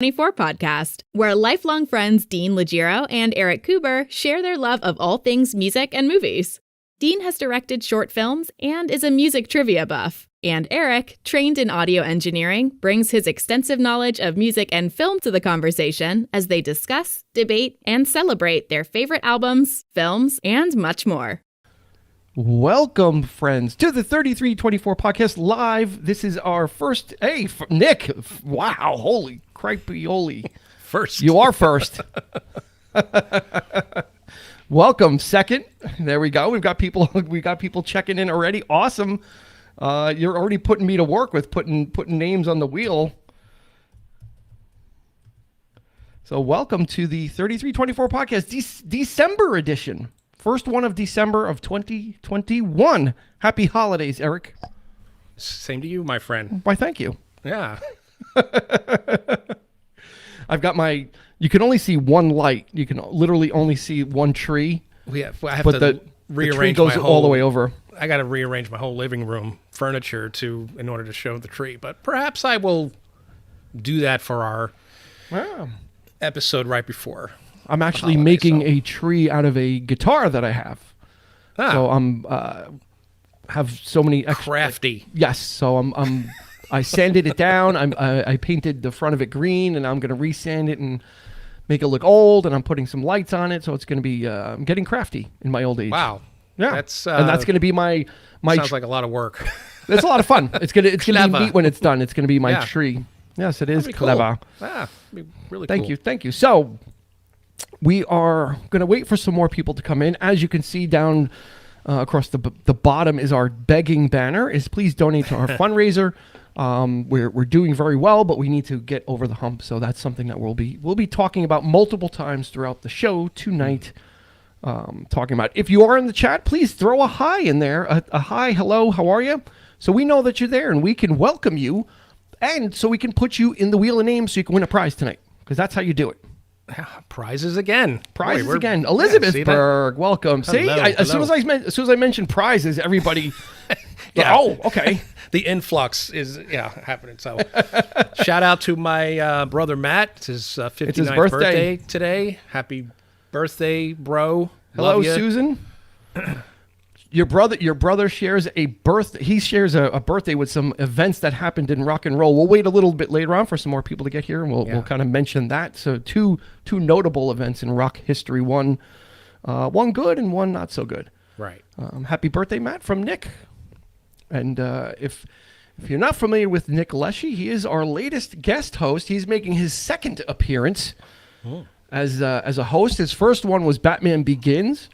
24 podcast, where lifelong friends Dean Legiro and Eric Kuber share their love of all things music and movies. Dean has directed short films and is a music trivia buff. And Eric, trained in audio engineering, brings his extensive knowledge of music and film to the conversation as they discuss, debate, and celebrate their favorite albums, films, and much more. Welcome, friends, to the 3324 podcast live. This is our first. Hey, Nick. Wow. Holy cripe-oli. First. You are first. Welcome, second. There we go. We got people checking in already. Awesome. You're already putting me to work with putting names on the wheel. So welcome to the 3324 podcast, December edition. First one of December of 2021. Happy holidays, Eric. Same to you, my friend. Why, thank you. Yeah. I've got you can only see one light. You can literally only see one tree. I have but to rearrange the tree goes all the way over. I got to rearrange my whole living room furniture in order to show the tree. But perhaps I will do that for our episode right before. I'm actually making a tree out of a guitar that I have. So I'm have so many extra, crafty. Yes. So I sanded it down. I painted the front of it green, and I'm going to resand it and make it look old. And I'm putting some lights on it, so it's going to be. I'm getting crafty in my old age. Wow. Yeah. And that's going to be my. Sounds like a lot of work. It's a lot of fun. It's gonna be neat when it's done. It's going to be my tree. Yes, it is clever. Cool. Be really Thank cool. you. Thank you. So we are going to wait for some more people to come in. As you can see down across the bottom is our begging banner. Is please donate to our fundraiser. We're doing very well, but we need to get over the hump. So that's something that we'll be talking about multiple times throughout the show tonight. Talking about. If you are in the chat, please throw a hi in there. A hi, hello, how are you? So we know that you're there and we can welcome you, and so we can put you in the wheel of names so you can win a prize tonight, because that's how you do it. Prizes again. Again. Elizabethburg, welcome. Hello, As soon as I mentioned prizes, everybody. Oh, okay. The influx is happening. So, shout out to my brother Matt. It's his 59th birthday today. Happy birthday, bro. Hello, Susan. Your brother shares a birthday. He shares a birthday with some events that happened in rock and roll. We'll wait a little bit later on for some more people to get here, and we'll kind of mention that. So two notable events in rock history. One good and one not so good. Right. Happy birthday, Matt, from Nick. And if you're not familiar with Nick Leshy, he is our latest guest host. He's making his second appearance as a host. His first one was Batman Begins.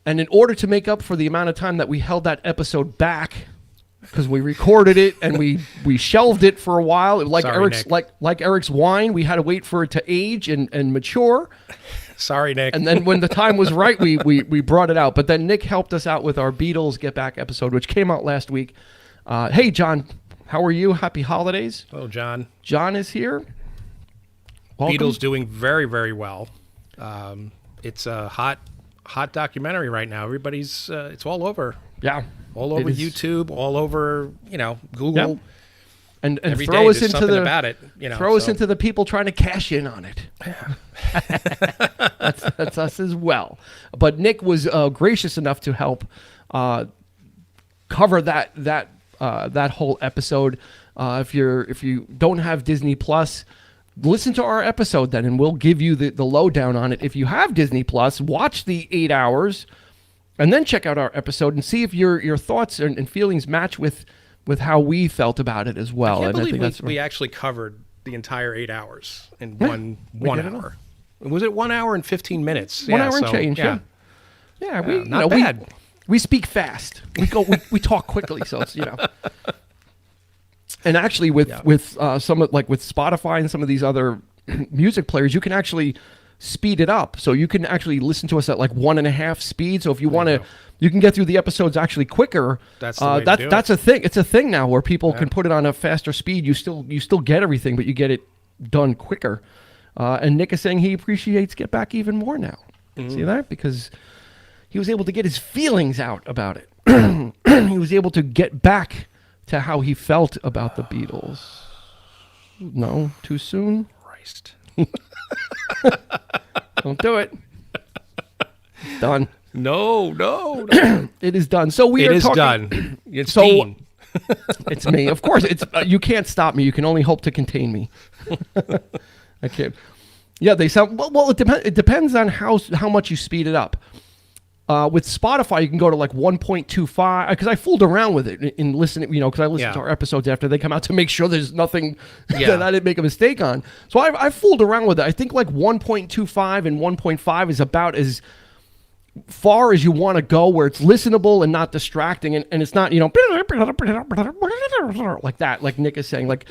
And in order to make up for the amount of time that we held that episode back, because we recorded it and we shelved it for a while, like Eric's wine, we had to wait for it to age and mature. Sorry, Nick. And then when the time was right, we brought it out. But then Nick helped us out with our Beatles Get Back episode, which came out last week. Hey, John, how are you? Happy holidays. Hello, John. John is here. Welcome. Beatles doing very, very well. It's a hot documentary right now. Everybody's it's all over. Yeah. All over YouTube, all over, Google. Yep. And every throw day us there's into something about it, Throw us into the people trying to cash in on it. That's us as well. But Nick was gracious enough to help cover that whole episode. If you don't have Disney Plus, listen to our episode then, and we'll give you the lowdown on it. If you have Disney Plus, watch the 8 hours, and then check out our episode and see if your thoughts and feelings match with how we felt about it as well. I can't believe we actually covered the entire 8 hours in one hour. Was it 1 hour and 15 minutes? 1 hour and change. Yeah. Not bad. We speak fast. We talk quickly, so it's And actually, with some with Spotify and some of these other music players, you can actually speed it up, so you can actually listen to us at like 1.5 speed. So if you want to, you can get through the episodes actually quicker. That's the way to do that's a thing. It's a thing now where people can put it on a faster speed. You still get everything, but you get it done quicker. And Nick is saying he appreciates Get Back even more now. See that? Because he was able to get his feelings out about it. He was able to get back to how he felt about the Beatles. No, too soon? Right. Christ. Don't do it. It's done. No. It is done. So It are is talking. done. It's So- Dean. It's me. Of course, it's you can't stop me. You can only hope to contain me. I can't. Yeah, they sound well. It depends on how much you speed it up. With Spotify, you can go to like 1.25 because I fooled around with it in listening. Because I listen to our episodes after they come out to make sure there's nothing that I didn't make a mistake on. So I fooled around with it. I think like 1.25 and 1.5 is about as far as you want to go, where it's listenable and not distracting, and it's not like that, like Nick is saying. Like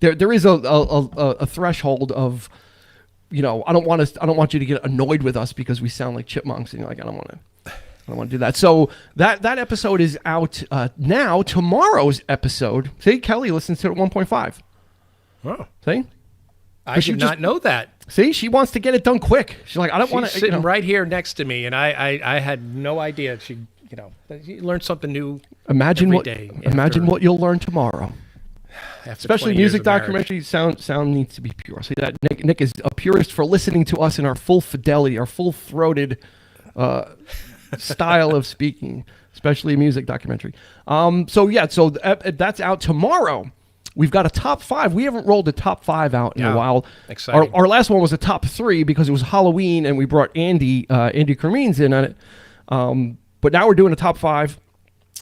there is a threshold of, I don't want you to get annoyed with us because we sound like chipmunks, and you're like, I don't want to do that. So that episode is out now. Tomorrow's episode, see, Kelly listens to it at 1.5. Oh. See, I did not know that. See, she wants to get it done quick. She's like, I don't want to. She's sitting right here next to me, and I had no idea. She learned something new. Imagine every what day what you'll learn tomorrow. Especially 20 years music of marriage. documentary sound needs to be pure. See that Nick is a purist for listening to us in our full fidelity, our full throated style of speaking, especially a music documentary. So that's out tomorrow. We've got a top 5. We haven't rolled a top 5 out in a while. Exciting. Our last one was a top 3 because it was Halloween and we brought Andy Cremines in on it. But now we're doing a top 5.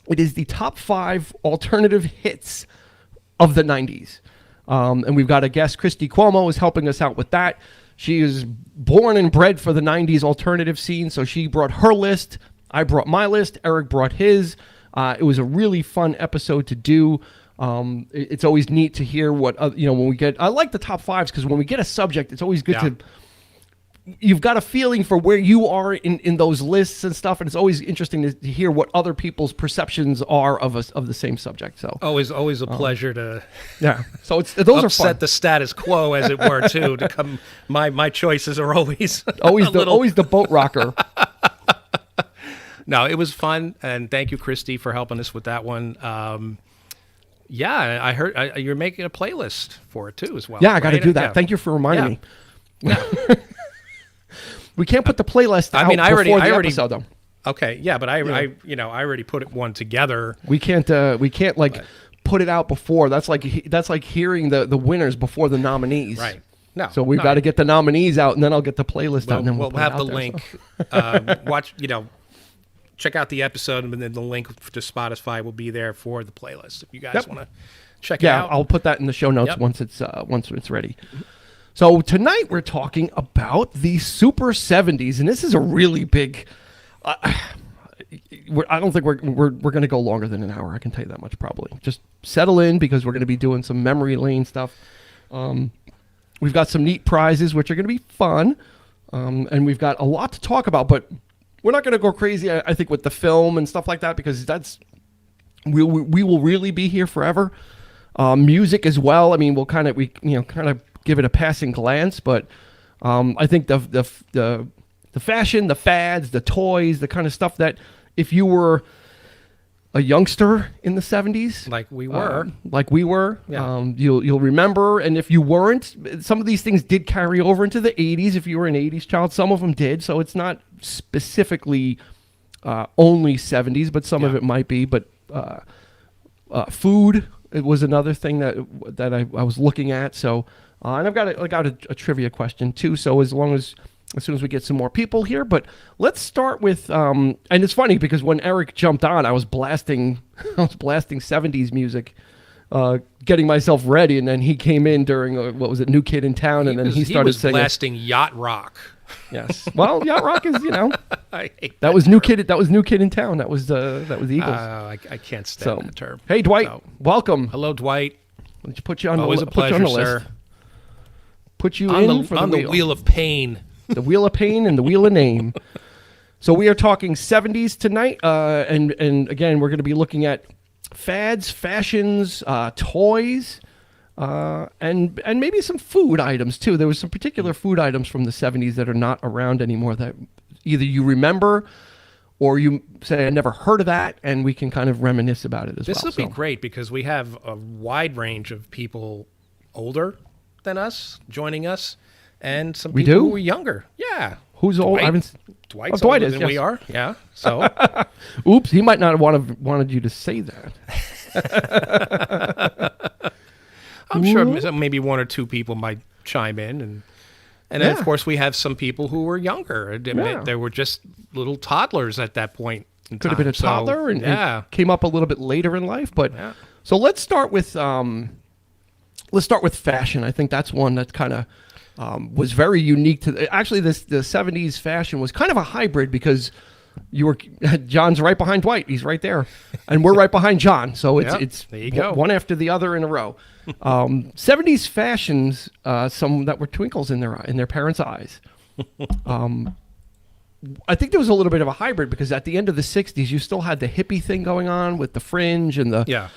It is the top 5 alternative hits of the 90s. And we've got a guest, Christy Cuomo, is helping us out with that. She is born and bred for the 90s alternative scene, so she brought her list. I brought my list. Eric brought his. It was a really fun episode to do. It's always neat to hear what, when we get, I like the top 5s because when we get a subject, it's always good to, you've got a feeling for where you are in those lists and stuff. And it's always interesting to hear what other people's perceptions are of the same subject. So always a pleasure to So those are upset fun. the status quo, as it were, too. To come, my choices are always always the boat rocker. No, it was fun, and thank you, Christy, for helping us with that one. I heard you're making a playlist for it too, as well. Yeah, I got to right? do that. Thank you for reminding me. Yeah. We can't put the playlist out I already episode, though. Okay, yeah, but I already put one together. We can't put it out before. That's like hearing the winners before the nominees. Right. No. So we've got to get the nominees out, and then I'll get the playlist out, and then we'll put it have out the there, link. so. Watch, check out the episode, and then the link to Spotify will be there for the playlist if you guys want to check it out. Yeah, I'll put that in the show notes once it's ready. So tonight we're talking about the Super 70s, and this is a really big. I don't think we're going to go longer than an hour. I can tell you that much. Probably just settle in because we're going to be doing some memory lane stuff. We've got some neat prizes which are going to be fun, and we've got a lot to talk about. But we're not going to go crazy. I think with the film and stuff like that because we will really be here forever. Music as well. I mean, we'll kind of give it a passing glance, but I think the fashion, the fads, the toys, the kind of stuff that if you were a youngster in the 70s, like we were, you'll remember. And if you weren't, some of these things did carry over into the 80s. If you were an 80s child, some of them did. So it's not specifically only 70s, but some of it might be. But food, it was another thing that I was looking at. So. And I've got a trivia question too. So as soon as we get some more people here, but let's start with and it's funny because when Eric jumped on, I was blasting 70s music, getting myself ready, and then he came in during what was it, New Kid in Town, and then he started singing. Blasting yacht rock. Yes, well, yacht rock is I hate that was New Kid. That was New Kid in Town. That was the Eagles. I can't stand the term. Hey Dwight, welcome. Hello Dwight. Let's put you on Always the a pleasure, list. sir. Put you on for the wheel of pain. The wheel of pain and the wheel of name. So we are talking 70s tonight, and again we're going to be looking at fads, fashions, toys, and maybe some food items too. There was some particular food items from the 70s that are not around anymore that either you remember or you say I never heard of that, and we can kind of reminisce about it as well. This would be great because we have a wide range of people older than us joining us, and some We people do? who were younger. Yeah. Who's old? I haven't. Dwight's Dwight older is, than yes. we are. Yeah. So Oops, he might not have wanted you to say that. I'm sure maybe one or two people might chime in, and then of course we have some people who were younger. They were just little toddlers at that point. Could have been a toddler and came up a little bit later in life, but so let's start with fashion. I think that's one that kind of was very unique to actually the 70s fashion was kind of a hybrid because John's right behind Dwight. He's right there, and we're right behind John. So it's there you go. One after the other in a row. 70s fashions, some that were twinkles in their parents' eyes. I think there was a little bit of a hybrid because at the end of the 60s, you still had the hippie thing going on with the fringe and the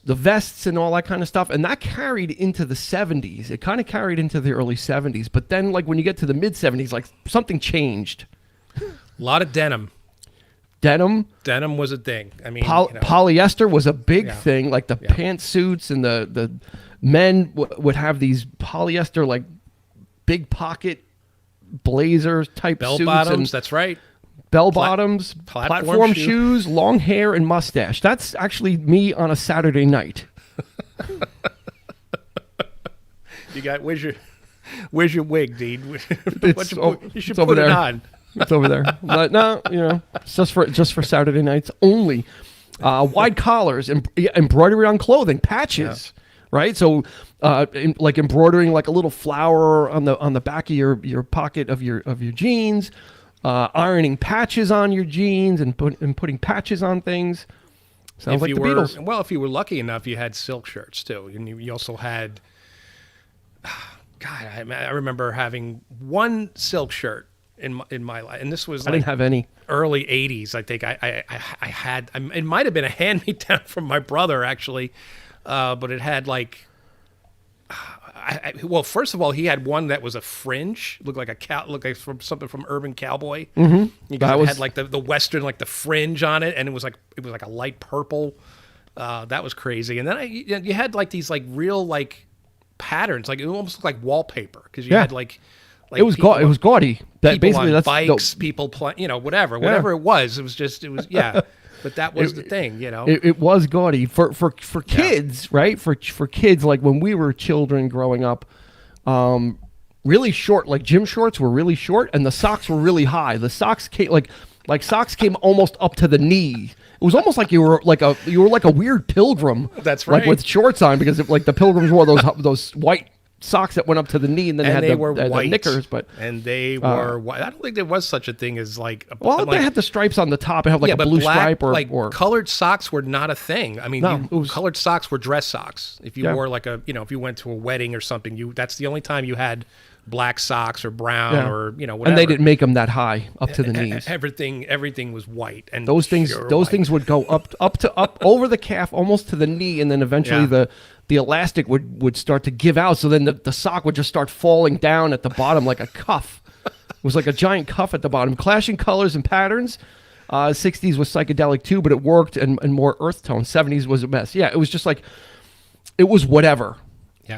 vests and all that kind of stuff. And that carried into the 70s. It kind of carried into the early 70s. But then like when you get to the mid 70s, like something changed. A lot of denim. Denim Was a thing. I mean, polyester was a big thing. Like the pantsuits and the men would have these polyester like big pocket blazer type bell suits bottoms. and That's right. Bell bottoms, platform shoes, long hair, and mustache. That's actually me on a Saturday night. You got where's your wig, Dean? You should put it on. It's over there. But no, it's just for Saturday nights only. Wide collars, embroidery on clothing, patches, right? So, like embroidering like a little flower on the back of your pocket of your jeans, ironing patches on your jeans and putting patches on things. Sounds like the Beatles. Well, if you were lucky enough, you had silk shirts too, and you also had. God, I remember having one silk shirt in my life, and this was I didn't have any. Early 80s. I think I had. It might have been a hand-me-down from my brother actually, but it had like. Well, first of all, he had one that was a fringe, looked like something from Urban Cowboy. Mm-hmm. It had like the western, like the fringe on it, and it was like a light purple. That was crazy. And then you had like these like real like patterns, like it almost looked like wallpaper because you had like it was it was gaudy. That basically on bikes, people play, whatever it was. It was But that was the thing, It was gaudy for kids, right? For kids, like when we were children growing up, really short, like gym shorts were really short, and the socks were really high. The socks came like socks came almost up to the knee. It was almost like you were like a weird pilgrim. That's right. Like with shorts on, because like the pilgrims wore those white socks that went up to the knee, and then they had the knickers, and they were white. I don't think there was such a thing as like. They had the stripes on the top and have like a blue stripe or colored socks were not a thing. I mean, colored socks were dress socks. If you wore like if you went to a wedding or something, that's the only time you had black socks or brown or whatever. And they didn't make them that high up to the knees. Everything was white, and those things would go up over the calf almost to the knee, and then eventually the elastic would start to give out, so then the sock would just start falling down at the bottom like a cuff. It was like a giant cuff at the bottom. Clashing colors and patterns. 60s was psychedelic too, but it worked, and more earth tone. 70s was a mess. Yeah, it was just like, it was whatever. Yeah.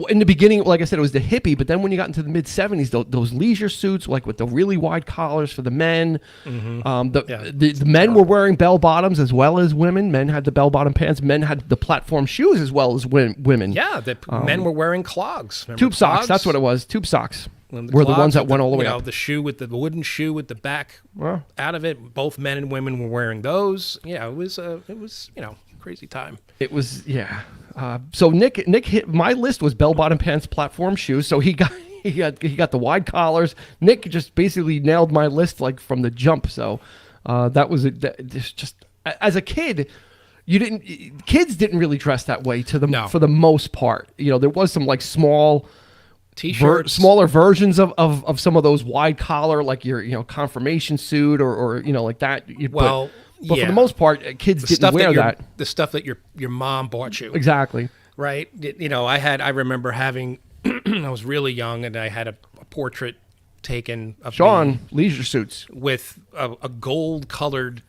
In the beginning, like I said, it was the hippie, but then when you got into the mid 70s, those leisure suits, like with the really wide collars for the men, the men were wearing bell bottoms as well as women. Men had the bell bottom pants. Men had the platform shoes as well as women. Yeah, men were wearing clogs. Remember tube socks. That's what it was. Tube socks were the ones that went all the way up. The wooden shoe with the back out of it. Both men and women were wearing those. Yeah, it was crazy time. It was so Nick hit my list was bell bottom pants, platform shoes. So he got the wide collars. Nick just basically nailed my list like from the jump. So that was just as a kid, kids didn't really dress that way for the most part. There was some like small T-shirts, smaller versions of some of those wide collar, like your confirmation suit or like that. But for the most part, kids didn't wear that. The stuff that your mom bought you. Exactly. Right. I remember having, I was really young, and I had a portrait taken of Sean, leisure suits. With a gold-colored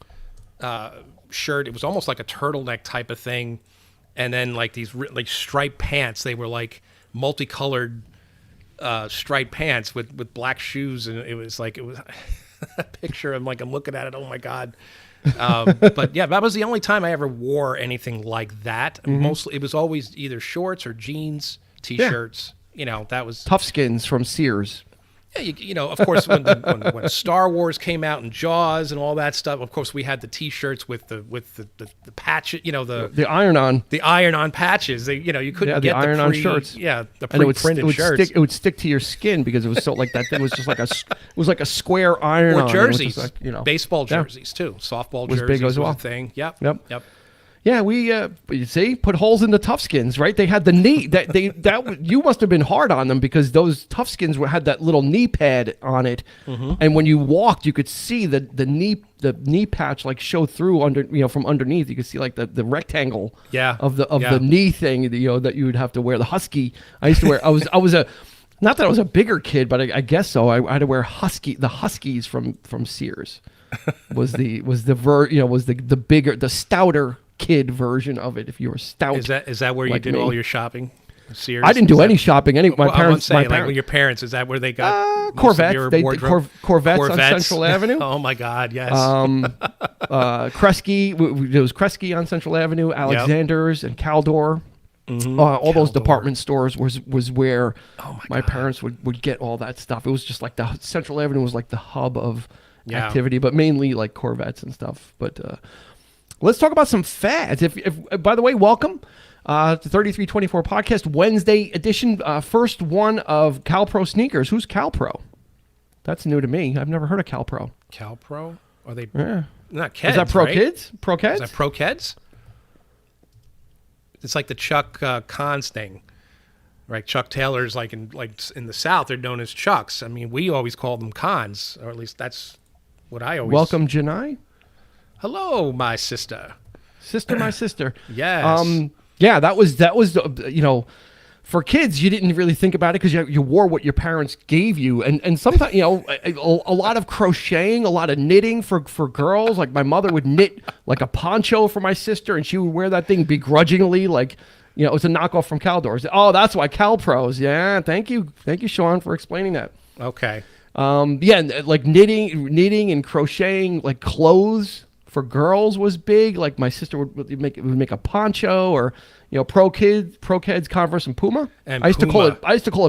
shirt. It was almost like a turtleneck type of thing. And then like these like striped pants. They were like, multicolored striped pants with black shoes, and it was a picture. I'm looking at it. Oh my God. But yeah, that was the only time I ever wore anything like that. Mostly, it was always either shorts or jeans, t-shirts. That was Toughskins from Sears. Yeah, of course, when Star Wars came out and Jaws and all that stuff, of course, we had the T-shirts with the patch, the iron-on patches. You couldn't get the iron-on shirts. Yeah, the pre-printed shirts. It would stick to your skin because it was so like that. It was just like a square iron-on. Or jerseys, baseball Yeah. jerseys too. Softball Was jerseys big as well. was a thing. Yep. Yeah, we you see, put holes in the Toughskins, right? They had the knee that you must have been hard on them because those Toughskins had that little knee pad on it, and when you walked, you could see the knee patch show through under from underneath. You could see the rectangle of the knee thing that you would have to wear. The husky I used to wear. I was a not that I was a bigger kid, but I guess so. I had to wear the Huskies from Sears. was the bigger, the stouter kid version of it. If you were stout, is that where you did all your shopping? Sears? I didn't do any shopping. My parents. Your parents. Is that where they got Corvettes? They did Corvettes on Central Avenue. Oh my God, yes. Kresge. There was Kresge on Central Avenue. Alexander's and Caldor. All those department stores was where my parents would get all that stuff. It was just like the Central Avenue was like the hub of activity, but mainly like Corvettes and stuff. But let's talk about some fads. If by the way, welcome to 3324 Podcast Wednesday edition. First one of CalPro sneakers. Who's CalPro? That's new to me. I've never heard of CalPro. CalPro? Are they not Keds? Is that Pro right? Kids? Pro Keds? Is that Pro Keds? It's like the Chuck Cons thing, right? Chuck Taylor's in the South, they're known as Chucks. I mean, we always call them Cons, or at least that's what I always. Welcome, Janai. Hello, my sister. My sister. Yes. Yeah, that was for kids, you didn't really think about it because you wore what your parents gave you, and sometimes a lot of crocheting, a lot of knitting for girls. Like my mother would knit like a poncho for my sister, and she would wear that thing begrudgingly, it was a knockoff from Caldor's. Oh, that's why CalPros. Yeah, thank you, Sean, for explaining that. Okay. Like knitting and crocheting like clothes for girls was big. Like my sister would make a poncho, or Pro Kids, Converse, and Puma. And I used to call it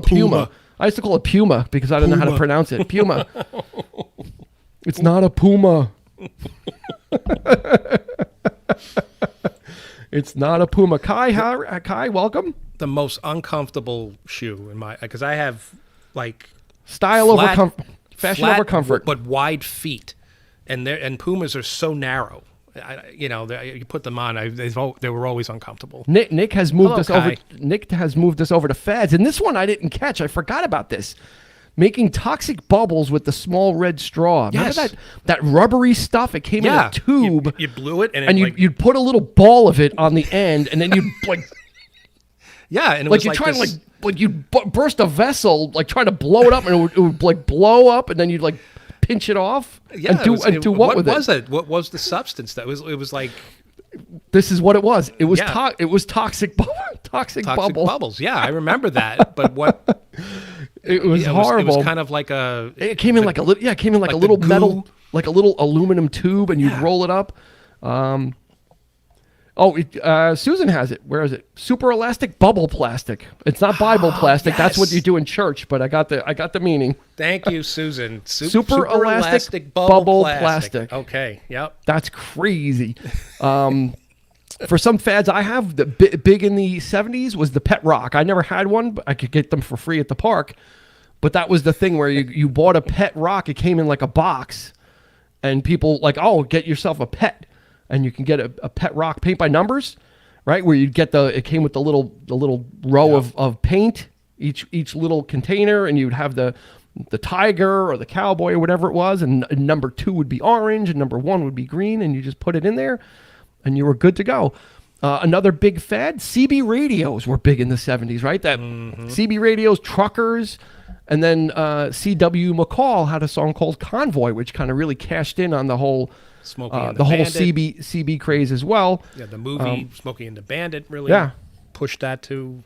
Puma. I used to call it Puma because I didn't know how to pronounce it. Puma. It's not a Puma. It's not a Puma. Kai, welcome. The most uncomfortable shoe because I have style over comfort, fashion over comfort, but wide feet, and Pumas are so narrow. You put them on, they were always uncomfortable. Nick has moved us over. Nick has moved us over to fads, and this one I didn't catch. I forgot about this. Making toxic bubbles with the small red straw. Yes. Remember that rubbery stuff? It came in a tube. You blew it, and you'd put a little ball of it on the end, and then you'd yeah, and it was you're trying to you'd burst a vessel, trying to blow it up, and it would blow up, and then you'd pinch it off. Yeah, and do what with it? What was it? What was the substance? It was like. This is what it was. It was it was toxic bubbles. Yeah, I remember that. But what? It was horrible. It was kind of like a. It came in like a little. Yeah, it came in like a little metal, like a little aluminum tube, and you'd roll it up. Susan has it. Where is it? Super elastic bubble plastic. It's not Bible plastic. Yes. That's what you do in church. But I got the meaning. Thank you, Susan. Super elastic bubble plastic. Okay. Yep. That's crazy. For some fads I have, the big in the 70s was the Pet Rock. I never had one, but I could get them for free at the park. But that was the thing where you bought a Pet Rock. It came in like a box, and people get yourself a pet. And you can get a Pet Rock paint by numbers, right? Where you'd get it came with the little row of paint, each little container, and you'd have the tiger or the cowboy or whatever it was, and number 2 would be orange, and number 1 would be green, and you just put it in there, and you were good to go. Another big fad, CB radios were big in the 70s, right? That CB radios, truckers, and then C.W. McCall had a song called Convoy, which kind of really cashed in on the whole. The whole CB craze as well. Yeah, the movie Smokey and the Bandit really pushed that too.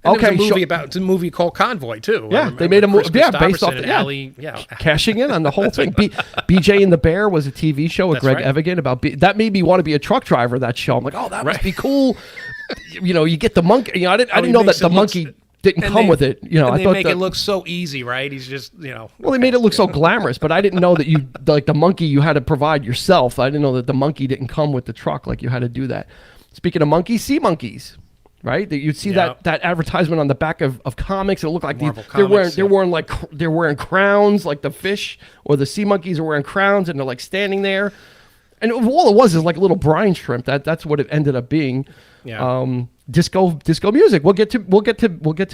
And it's a movie called Convoy too. Yeah, they made a movie. Yeah, based off cashing in on the whole thing. BJ and the Bear was a TV show with Greg Evigan about that made me want to be a truck driver. That show, I'm like, oh, that must be cool. You get the monkey. I didn't know that the monkey didn't come with it. I thought it look so easy, right? He's just Well, they made it look so glamorous, but I didn't know that the monkey you had to provide yourself. I didn't know that the monkey didn't come with the truck, like you had to do that. Speaking of monkeys, sea monkeys. Right, you'd see that advertisement on the back of comics. It looked like they're wearing crowns, like the fish or the sea monkeys are wearing crowns, and they're like standing there. And all it was is like a little brine shrimp. That's what it ended up being. Yeah. Disco music. We'll get to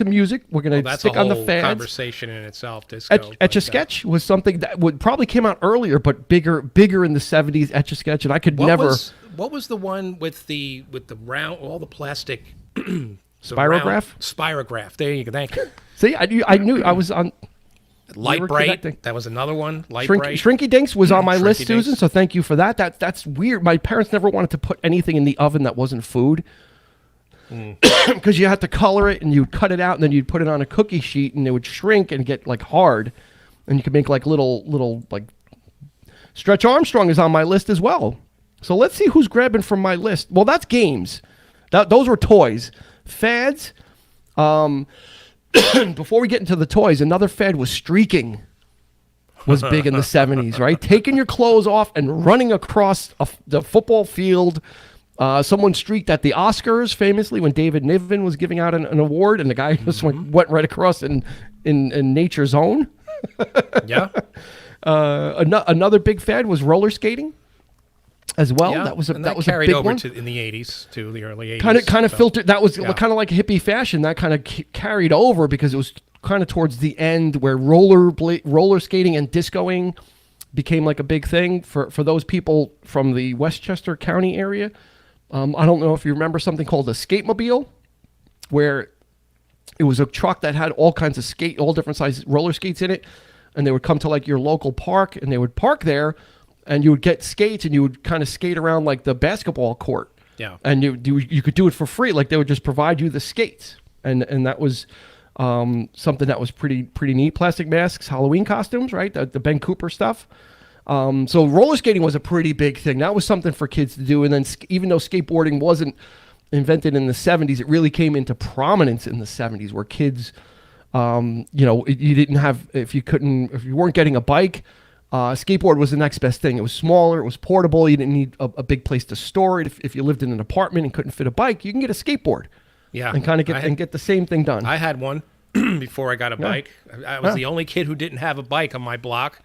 music. We're gonna stick on the fads. Conversation in itself. Disco. Etch-A-Sketch was something that probably came out earlier, but bigger in the 70s. Etch-A-Sketch, and I could never. What was the one with the round, all the plastic? Spirograph? Spirograph. There you go. Thank you. See, I knew I was on. Light Bright. That was another one. Light Bright. Shrinky Dinks was on my list, Susan. So thank you for that. That's weird. My parents never wanted to put anything in the oven that wasn't food, because you had to color it and you'd cut it out and then you'd put it on a cookie sheet and it would shrink and get like hard, and you could make like little like. Stretch Armstrong is on my list as well. So let's see who's grabbing from my list. Well, that's games. Those were toys. Fads. Before we get into the toys, another fad was streaking. Was big in the 70s, right? Taking your clothes off and running across the football field. Someone streaked at the Oscars famously when David Niven was giving out an award, and the guy just went right across in nature's own. Yeah. Another big fad was roller skating. As well, yeah, that was a carried big over one. In the 80s to the early 80s. Kind of filtered. That was kind of like hippie fashion. That kind of carried over because it was kind of towards the end where roller skating and discoing became like a big thing for those people from the Westchester County area. I don't know if you remember something called a skate-mobile, where it was a truck that had all kinds of all different size roller skates in it, and they would come to like your local park and they would park there. And you would get skates, and you would kind of skate around like the basketball court. Yeah. And you could do it for free. Like they would just provide you the skates, and that was something that was pretty neat. Plastic masks, Halloween costumes, right? The Ben Cooper stuff. So roller skating was a pretty big thing. That was something for kids to do. And then even though skateboarding wasn't invented in the 70s, it really came into prominence in the 70s, where kids, you didn't have if you weren't getting a bike. Skateboard was the next best thing. It was smaller, it was portable. You didn't need a big place to store it. If you lived in an apartment and couldn't fit a bike, you can get a skateboard. Yeah, and kind of get the same thing done. I had one before I got a bike. I was the only kid who didn't have a bike on my block.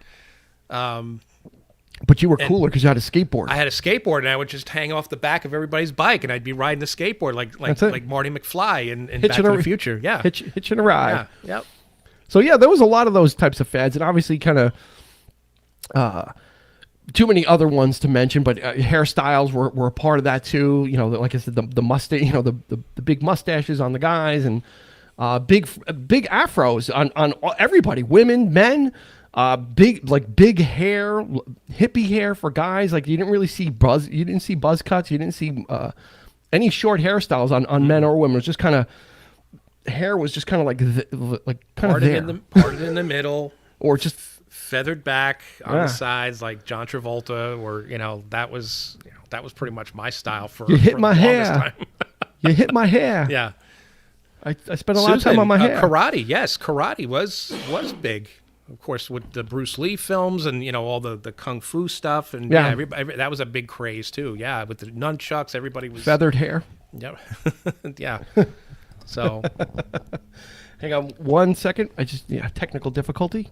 But you were cooler because you had a skateboard. I had a skateboard, and I would just hang off the back of everybody's bike, and I'd be riding the skateboard like Marty McFly in Back to the Future. Yeah, hitching a ride. Yeah, yep. So yeah, there was a lot of those types of fads, and obviously kind of. Too many other ones to mention, but hairstyles were a part of that too. Like I said, the mustache, the big mustaches on the guys, and big afros on everybody, women, men, big hair, hippie hair for guys. Like you didn't see buzz cuts, you didn't see any short hairstyles on men or women. It was just kind of hair was just kind of like parted in the middle, or just feathered back on the sides like John Travolta, or that was pretty much my style for you hit for my the hair time. You hit my hair. Yeah, I spent a lot of time on my hair. Karate was big, of course, with the Bruce Lee films and all the kung fu stuff, and everybody, that was a big craze too. Yeah, with the nunchucks, everybody was feathered hair. Yeah. Yeah. So hang on 1 second. Technical difficulty.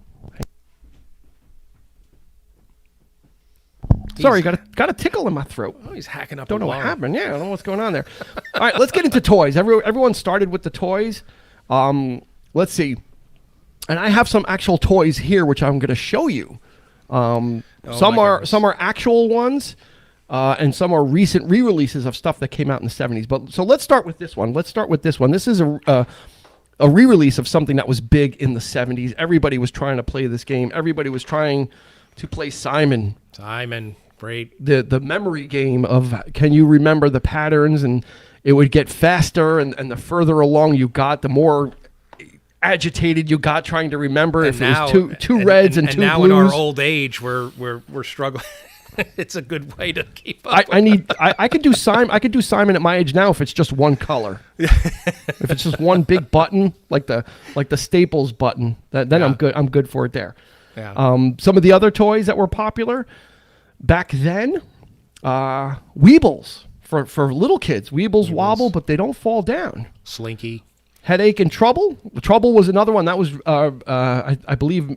Sorry, got a tickle in my throat. Oh, he's hacking up. Don't know what happened. Yeah, I don't know what's going on there. All right, let's get into toys. Everyone started with the toys. Let's see. And I have some actual toys here, which I'm going to show you. Some are actual ones, and some are recent re-releases of stuff that came out in the 70s. But so let's start with this one. This is a re-release of something that was big in the 70s. Everybody was trying to play this game. Everybody was trying to play Simon. Great. The memory game of can you remember the patterns, and it would get faster, and the further along you got, the more agitated you got trying to remember if it was two reds and two blues. And now in our old age, we're struggling. It's a good way to keep up. I could do Simon at my age now if it's just one color. If it's just one big button, like the Staples button, then I'm good. I'm good for it there. Yeah. Some of the other toys that were popular back then, Weebles for little kids. Weebles wobble, but they don't fall down. Slinky. Headache and Trouble. Trouble was another one that was, I believe,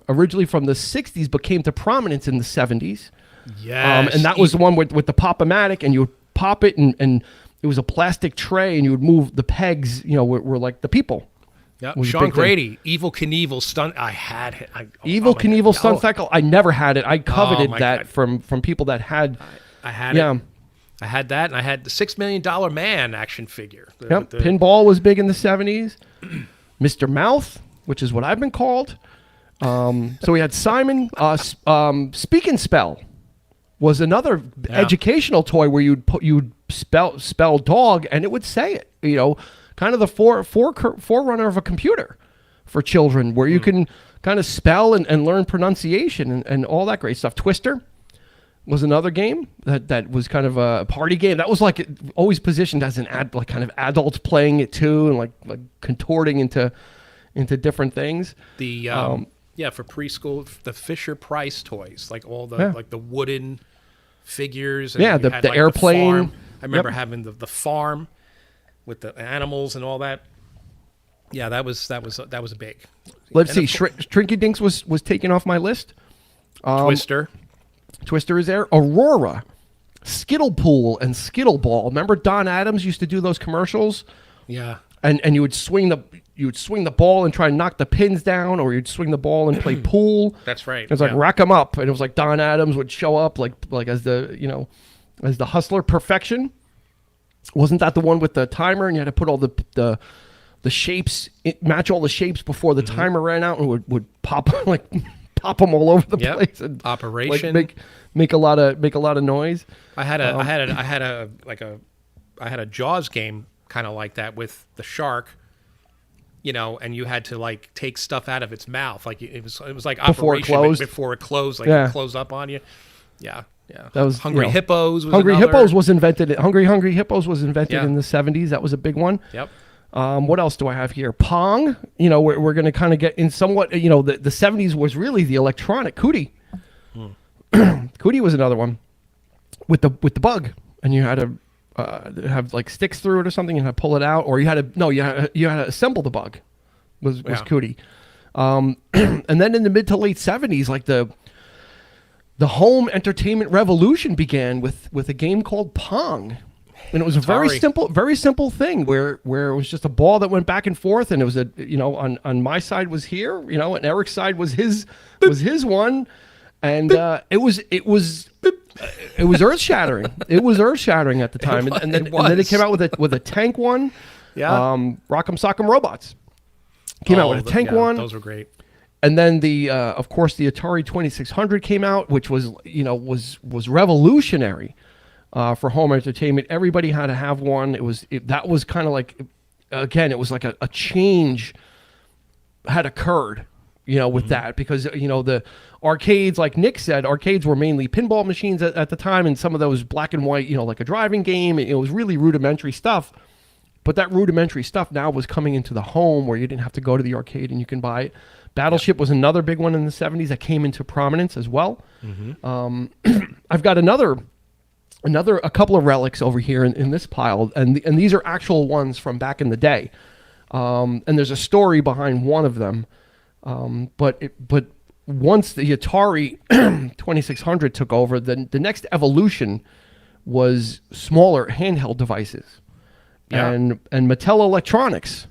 originally from the 60s, but came to prominence in the 70s. Yes. And that was the one with the Pop-O-Matic, and you would pop it, and it was a plastic tray, and you would move the pegs, were like the people. Yeah, Sean Grady, Evil Knievel stunt. I had it. Evil Knievel stunt cycle. I never had it. I coveted that from people that had. I had it. I had that, and I had the $6 Million Man action figure. Pinball was big in the 70s. Mr. Mouth, which is what I've been called. So we had Simon. Speak and Spell was another educational toy where you'd spell dog, and it would say it. Kind of the forerunner of a computer for children, where you can kind of spell and learn pronunciation and all that great stuff. Twister was another game that was kind of a party game. That was like always positioned as kind of adults playing it too, and like contorting into different things. The for preschool, the Fisher Price toys, like all the like the wooden figures. And the airplane. I remember having the farm with the animals and all that. Yeah, that was a big. Let's see. Shrinky Dinks was taken off my list. Twister is there. Aurora, Skittle Pool, and Skittle Ball. Remember Don Adams used to do those commercials? Yeah. And you would swing the ball and try and knock the pins down, or you'd swing the ball and play pool. That's right. It was like rack 'em up, and it was like Don Adams would show up like as the hustler. Perfection. Wasn't that the one with the timer, and you had to put all the shapes, match all the shapes before the timer ran out, and would pop pop them all over the place. And Operation. Make a lot of noise. I had a Jaws game kind of like that with the shark, and you had to take stuff out of its mouth, like it was like before Operation before it closed, it closed up on you. Yeah. Yeah. That was Hungry Hippos. Hippos was invented. Hungry Hippos was invented in the 70s. That was a big one. Yep. What else do I have here? Pong. We're going to kind of get in somewhat. The 70s was really the electronic. Cootie. Cootie was another one with the bug, and you had to have like sticks through it or something, and had to pull it out, or you had to assemble the bug. Was Cootie. And then in the mid to late 70s, like the home entertainment revolution began with a game called Pong. And it was a very simple thing where it was just a ball that went back and forth, and it was on my side was here, and Eric's side was his one, and it was earth shattering. It was earth shattering at the time, and then it came out with a tank one. Yeah. Rock'em Sock'em Robots came out with a tank one. Those were great. And then of course the Atari 2600 came out, which was revolutionary for home entertainment. Everybody had to have one. That was kind of like, again, it was like a change had occurred, with that, because the arcades, like Nick said, arcades were mainly pinball machines at the time, and some of those black and white, like a driving game. It was really rudimentary stuff. But that rudimentary stuff now was coming into the home where you didn't have to go to the arcade and you can buy it. Battleship was another big one in the 70s that came into prominence as well. I've got a couple of relics over here in this pile, and these are actual ones from back in the day. And there's a story behind one of them. But once the Atari 2600 took over, then the next evolution was smaller handheld devices. Yeah. And Mattel Electronics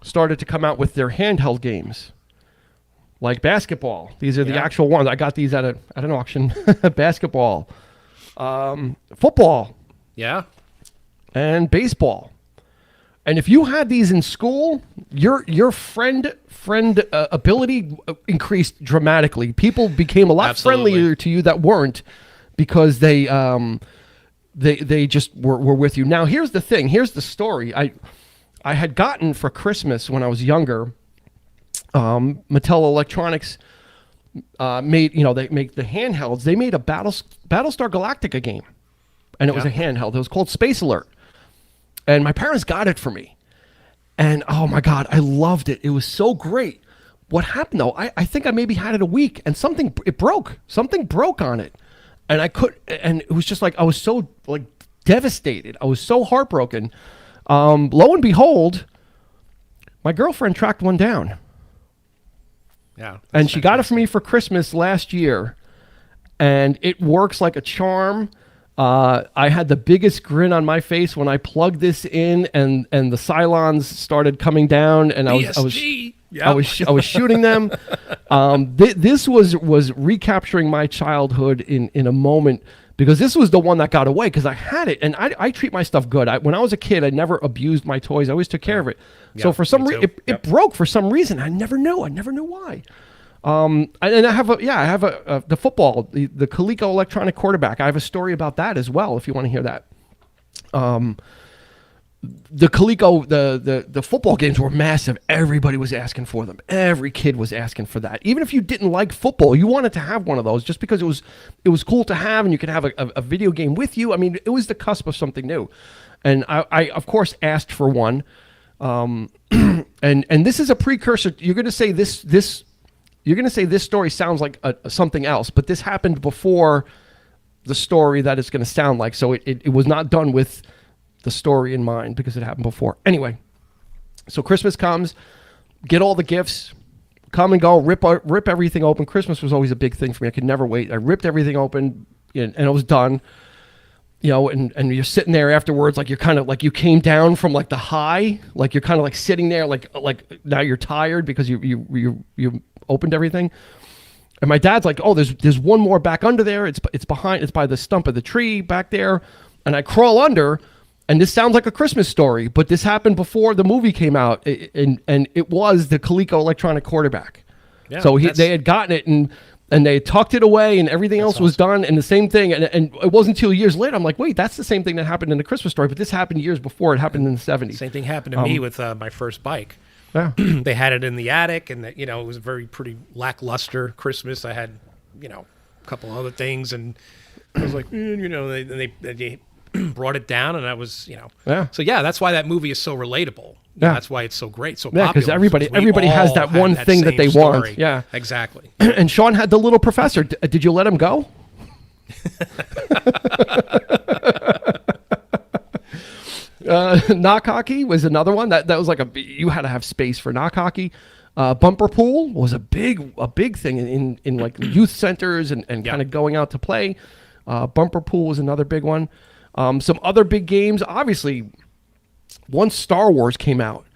started to come out with their handheld games, like basketball. These are the actual ones. I got these at an auction. Basketball, football, and baseball. And if you had these in school, your friend ability increased dramatically. People became a lot friendlier to you that weren't, because they they just were with you. Now, here's the thing. Here's the story. I had gotten for Christmas when I was younger, Mattel Electronics made, they make the handhelds. They made a Battlestar Galactica game, and it was a handheld. It was called Space Alert. And my parents got it for me. And oh my God, I loved it. It was so great. What happened though, I think I maybe had it a week and it broke. Something broke on it. And and it was just like, I was so like devastated. I was so heartbroken. Lo and behold, my girlfriend tracked one down. Yeah. And she got it for me for Christmas last year. And it works like a charm. I had the biggest grin on my face when I plugged this in and the Cylons started coming down and I was shooting them. This was recapturing my childhood in a moment, because this was the one that got away, because I had it, and I treat my stuff good. When I was a kid, I never abused my toys. I always took care of it. So for some reason, it broke for some reason. I never knew why. And I have the football, the Coleco electronic quarterback. I have a story about that as well, if you want to hear that. The Coleco, the football games were massive. Everybody was asking for them. Every kid was asking for that. Even if you didn't like football, you wanted to have one of those just because it was cool to have, and you could have a video game with you. I mean, it was the cusp of something new. And I of course asked for one. And this is a precursor. You're going to say this story sounds like something else, but this happened before the story that it's going to sound like. So it was not done with the story in mind, because it happened before. Anyway, so Christmas comes, get all the gifts, come and go, rip everything open. Christmas was always a big thing for me. I could never wait. I ripped everything open, and it was done. And you're sitting there afterwards, like you're kind of like you came down from like the high, like you're kind of like sitting there, like now you're tired because you opened everything. And my dad's like, oh, there's one more back under there. It's by the stump of the tree back there. And I crawl under, and this sounds like a Christmas story, but this happened before the movie came out, and it was the Coleco electronic quarterback. Yeah, so they had gotten it, and they tucked it away, and everything else was done, and the same thing. And it wasn't until years later, I'm like, wait, that's the same thing that happened in the Christmas story, but this happened years before. It happened in the 70s. Same thing happened to me with my first bike. Yeah. They had it in the attic, and it was a pretty lackluster Christmas. I had, a couple other things, and I was like, they brought it down, and I was, Yeah. So that's why that movie is so relatable. Yeah. That's why it's so great, so popular. Yeah, because everybody has that one thing that they want. Yeah, exactly. And Sean had the little professor. Did you let him go? Knock hockey was another one that was like you had to have space for knock hockey. Bumper pool was a big thing in like youth centers and kind of going out to play. Bumper pool was another big one. Some other big games, obviously. Once Star Wars came out,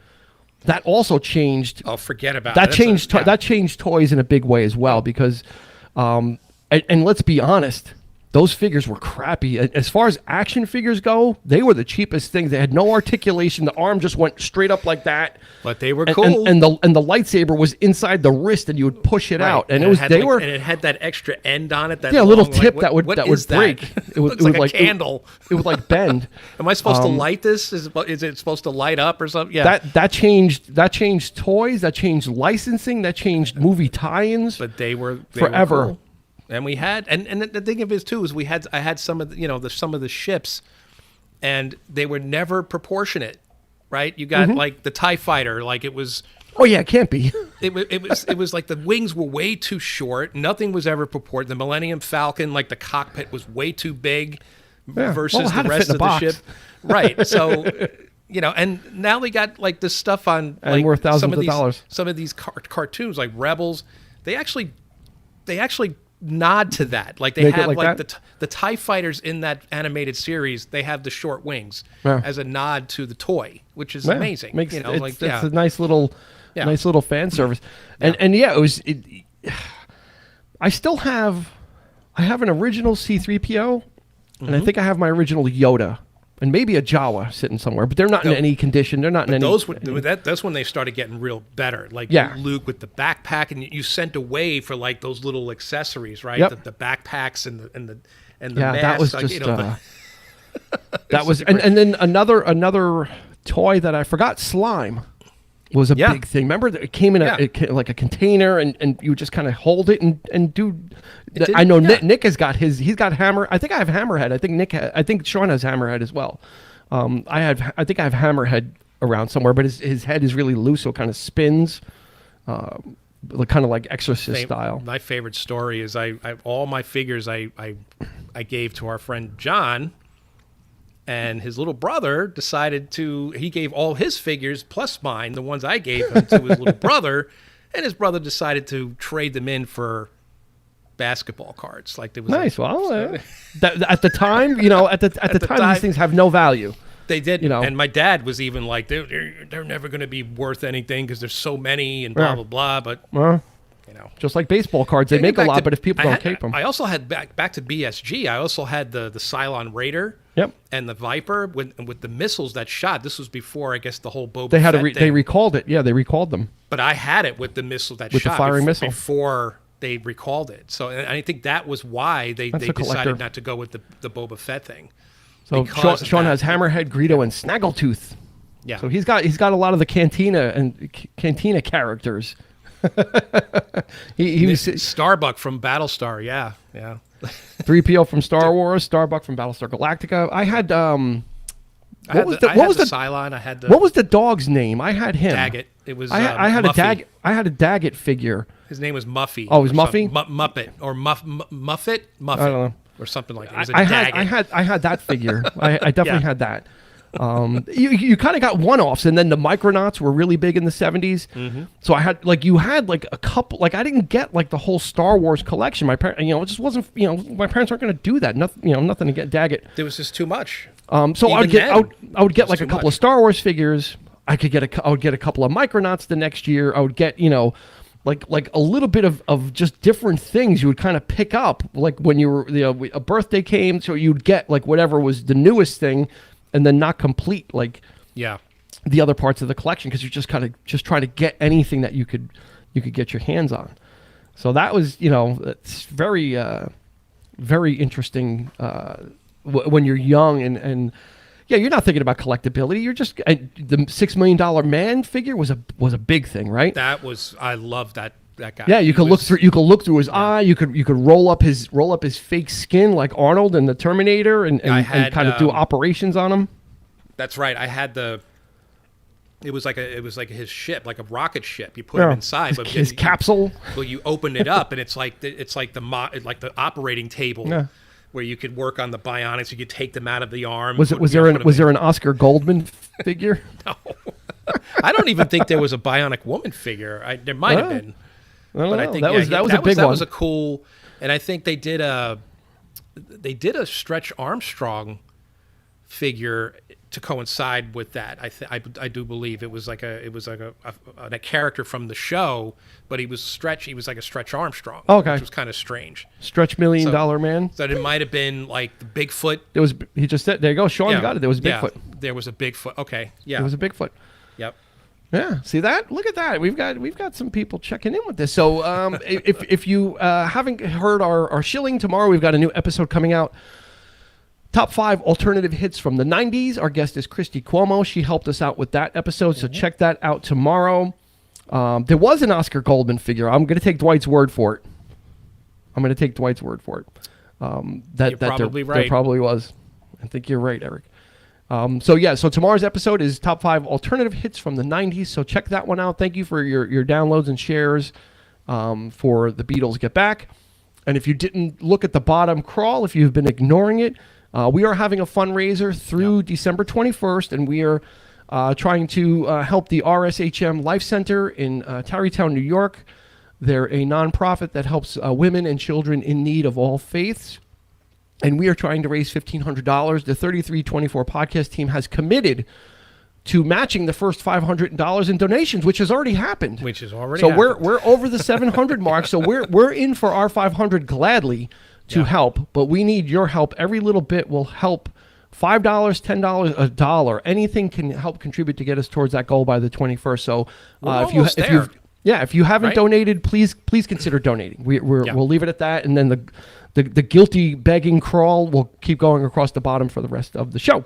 that also changed. Oh, forget about that. It. That changed toys in a big way as well, because, and let's be honest, those figures were crappy. As far as action figures go, they were the cheapest things. They had no articulation. The arm just went straight up like that. But they were cool. And the lightsaber was inside the wrist, and you would push it out. And and it had that extra end on it. That a little tip that would break. It was like a candle. It would like bend. Am I supposed to light this? Is it supposed to light up or something? Yeah. That changed toys. That changed licensing. That changed movie tie-ins. But they were forever. Were cool. And we had, and the thing of it too is I had some of the, some of the ships, and they were never proportionate, right? You got like the TIE fighter, like it was. Oh yeah, it can't be. It was like the wings were way too short. Nothing was ever proportionate. The Millennium Falcon, like the cockpit was way too big versus the rest of the ship. Right. So, and now they got like this stuff on like worth thousands of dollars. Some of these cartoons like Rebels, they actually nod to that. Like they have like the TIE fighters in that animated series, they have the short wings as a nod to the toy, which is amazing. It's a nice little fan service. And it was I have an original C-3PO, and I think I have my original Yoda. And maybe a Jawa sitting somewhere, but they're not in any condition. They're not in any. That's when they started getting real better. Like Luke with the backpack, and you sent away for like those little accessories, right? Yep. The backpacks and the mask. That was just. That was, and then another toy that I forgot, slime, was a big thing. Remember, it came in like a container, and you just kind of hold it and do. I know Nick has got his. He's got hammer. I think I have hammerhead. I think Sean has hammerhead as well. I think I have hammerhead around somewhere, but his head is really loose, so it kind of spins, kind of like Exorcist style. My favorite story is I all my figures I gave to our friend John. And his little brother he gave all his figures plus mine, the ones I gave him, to his little brother. And his brother decided to trade them in for basketball cards. Like there was nice. At the time, at the time, these things have no value. They did. And my dad was even like, they're never going to be worth anything because there's so many and blah, blah, blah. But, just like baseball cards, they make a lot, but if people don't keep them. I also had, back to BSG, I also had the Cylon Raider. Yep. And the Viper with the missiles that shot. This was before, I guess, the whole Boba Fett thing. They recalled it. Yeah, they recalled them. But I had it with the missile that with shot. With the firing missile. Before they recalled it. So and I think that was why they decided not to go with the Boba Fett thing. So Sean has Hammerhead, Greedo, and Snaggletooth. Yeah. So he's got a lot of the Cantina characters. he was Starbuck from Battlestar. Yeah. 3PO from Star Wars, Starbuck from Battlestar Galactica. I had what was the Cylon? I had the what was the dog's name? I had him. Daggett. It was I had Muffy. I had a Daggett figure. His name was Muffy. Oh, it was Muffy? Muppet or Muffet? I don't know. Or something like that. It was I had that figure. I definitely had that. You kind of got one-offs, and then the Micronauts were really big in the 70s. Mm-hmm. So I had a couple. I didn't get the whole Star Wars collection. My parents, it just wasn't. My parents aren't going to do that. Nothing to get Daggett. There was just too much. So I would get a couple of Star Wars figures. I would get a couple of Micronauts the next year. I would get like a little bit of just different things you would kind of pick up, like when you were a birthday came, so you'd get whatever was the newest thing, and then not complete the other parts of the collection because you're just kind of just trying to get anything that you could get your hands on. So that was it's very very interesting when you're young and yeah, you're not thinking about collectability. You're just the $6 Million Man figure was a big thing, right? I love that guy. Yeah, you could look through his eye. You could roll up his fake skin like Arnold and the Terminator and kind of do operations on him. That's right. I had it was like his ship, like a rocket ship. You put him inside, but his capsule. Well, you open it up and it's like the operating table. Yeah. Where you could work on the bionics, you could take them out of the arm. Was there an Oscar Goldman figure? No, I don't even think there was a Bionic Woman figure. There might have been, but I think that was a big one. That was a cool, and I think they did a Stretch Armstrong figure to coincide with that. I do believe it was like a character from the show, but he was like a Stretch Armstrong. Okay, which was kind of strange. Stretch $1 Million Man. So it might have been like the Bigfoot. It was. He just said, "There you go, Sean got it." There was Bigfoot. Yeah, there was a Bigfoot. Okay, yeah, there was a Bigfoot. Yep. Yeah, see that? Look at that. We've got some people checking in with this. So if you haven't heard our shilling, tomorrow we've got a new episode coming out. Top 5 alternative hits from the 90s. Our guest is Christy Cuomo. She helped us out with that episode, so check that out tomorrow. There was an Oscar Goldman figure. I'm going to take Dwight's word for it. You're probably right. There probably was. I think you're right, Eric. So tomorrow's episode is Top 5 alternative hits from the 90s, so check that one out. Thank you for your downloads and shares for The Beatles Get Back. And if you didn't look at the bottom crawl, if you've been ignoring it, we are having a fundraiser through December 21st, and we are trying to help the RSHM Life Center in Tarrytown, New York. They're a nonprofit that helps women and children in need of all faiths. And we are trying to raise $1,500. The 3324 podcast team has committed to matching the first $500 in donations, which has already happened. So we're over the 700 mark. So we're in for our 500 gladly to help, but we need your help. Every little bit will help. $5, $10, $1, anything can help contribute to get us towards that goal by the 21st. So Yeah, if you haven't donated, please consider donating. We'll leave it at that, and then the guilty begging crawl will keep going across the bottom for the rest of the show.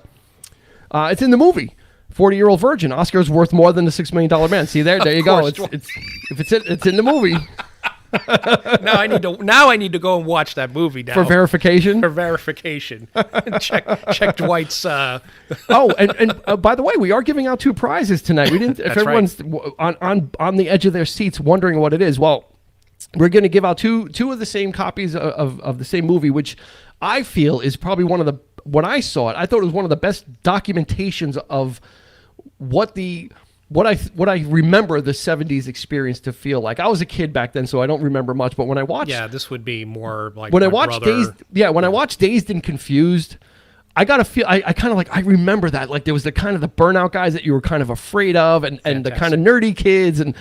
It's in the movie. 40-Year-Old Virgin. Oscar's worth more than the $6 Million Man. See there you go. It's in the movie. Now I need to go and watch that movie now. For verification? For verification. check Dwight's and by the way, we are giving out 2 prizes tonight. We didn't if everyone's on the edge of their seats wondering what it is. Well, we're going to give out two of the same copies of the same movie, which I feel is probably when I saw it, I thought it was one of the best documentations of what I remember the 70s experience to feel like. I was a kid back then, so I don't remember much. But when I watched, this would be more like when I watched I watched Dazed and Confused, I got a feel. I kind of I remember that there was the burnout guys that you were kind of afraid of, and the kind of nerdy kids, and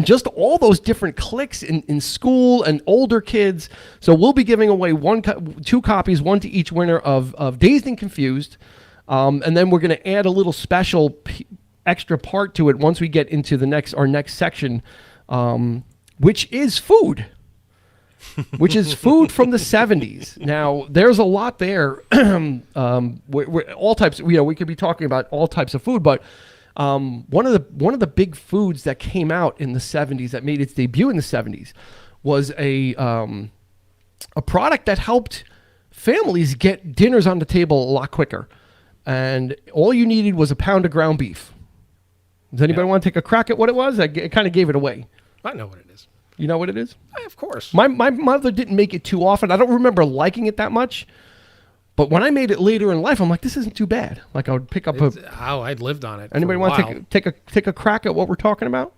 just all those different cliques in school and older kids. So we'll be giving away 2 copies, one to each winner of Dazed and Confused, and then we're going to add a little special extra part to it once we get into our next section, which is food. Which is food from the 70s. Now, there's a lot there. All types. We could be talking about all types of food, but one of the big foods that came out in the 70s that made its debut in the 70s was a product that helped families get dinners on the table a lot quicker. And all you needed was a pound of ground beef. Does anybody want to take a crack at what it was? I kind of gave it away. I know what it is. You know what it is? Of course. My mother didn't make it too often. I don't remember liking it that much. But when I made it later in life, I'm like, this isn't too bad. I would pick up I'd lived on it. Anybody want to take a crack at what we're talking about?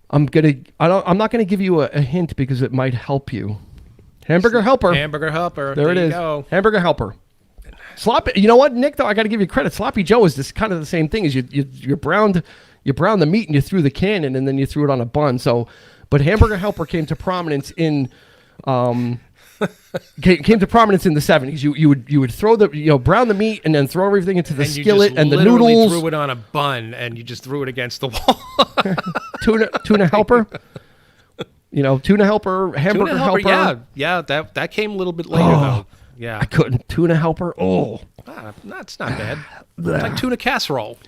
I'm not gonna give you a hint because it might help you. Hamburger Helper. Hamburger Helper. There it is. Go. Hamburger Helper. Sloppy. You know what, Nick? Though I got to give you credit. Sloppy Joe is this kind of the same thing. Is you browned the meat and you threw the can in and then you threw it on a bun. So, but Hamburger Helper came to prominence in came to prominence in the 70s. You would throw brown the meat and then throw everything into the skillet and the noodles. Threw it on a bun and you just threw it against the wall. Tuna Helper. Tuna Helper, Hamburger Helper. Yeah. That came a little bit later though. Yeah, I couldn't. Tuna Helper. Oh, that's not bad. It's like tuna casserole.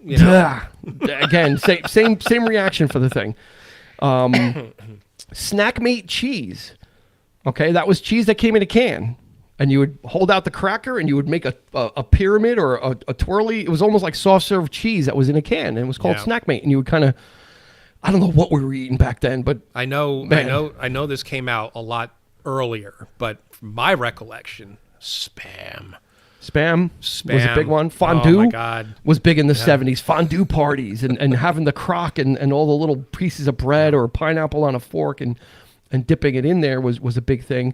Again, same reaction for the thing. Snack Mate cheese. Okay, that was cheese that came in a can, and you would hold out the cracker and you would make a pyramid or a twirly. It was almost like soft serve cheese that was in a can, and it was called Snack Mate. And you would kind of, I don't know what we were eating back then, but I know this came out a lot earlier, but from my recollection, Spam was a big one. Fondue was big in the 70s. Fondue parties and having the crock and all the little pieces of bread or pineapple on a fork and dipping it in there was a big thing.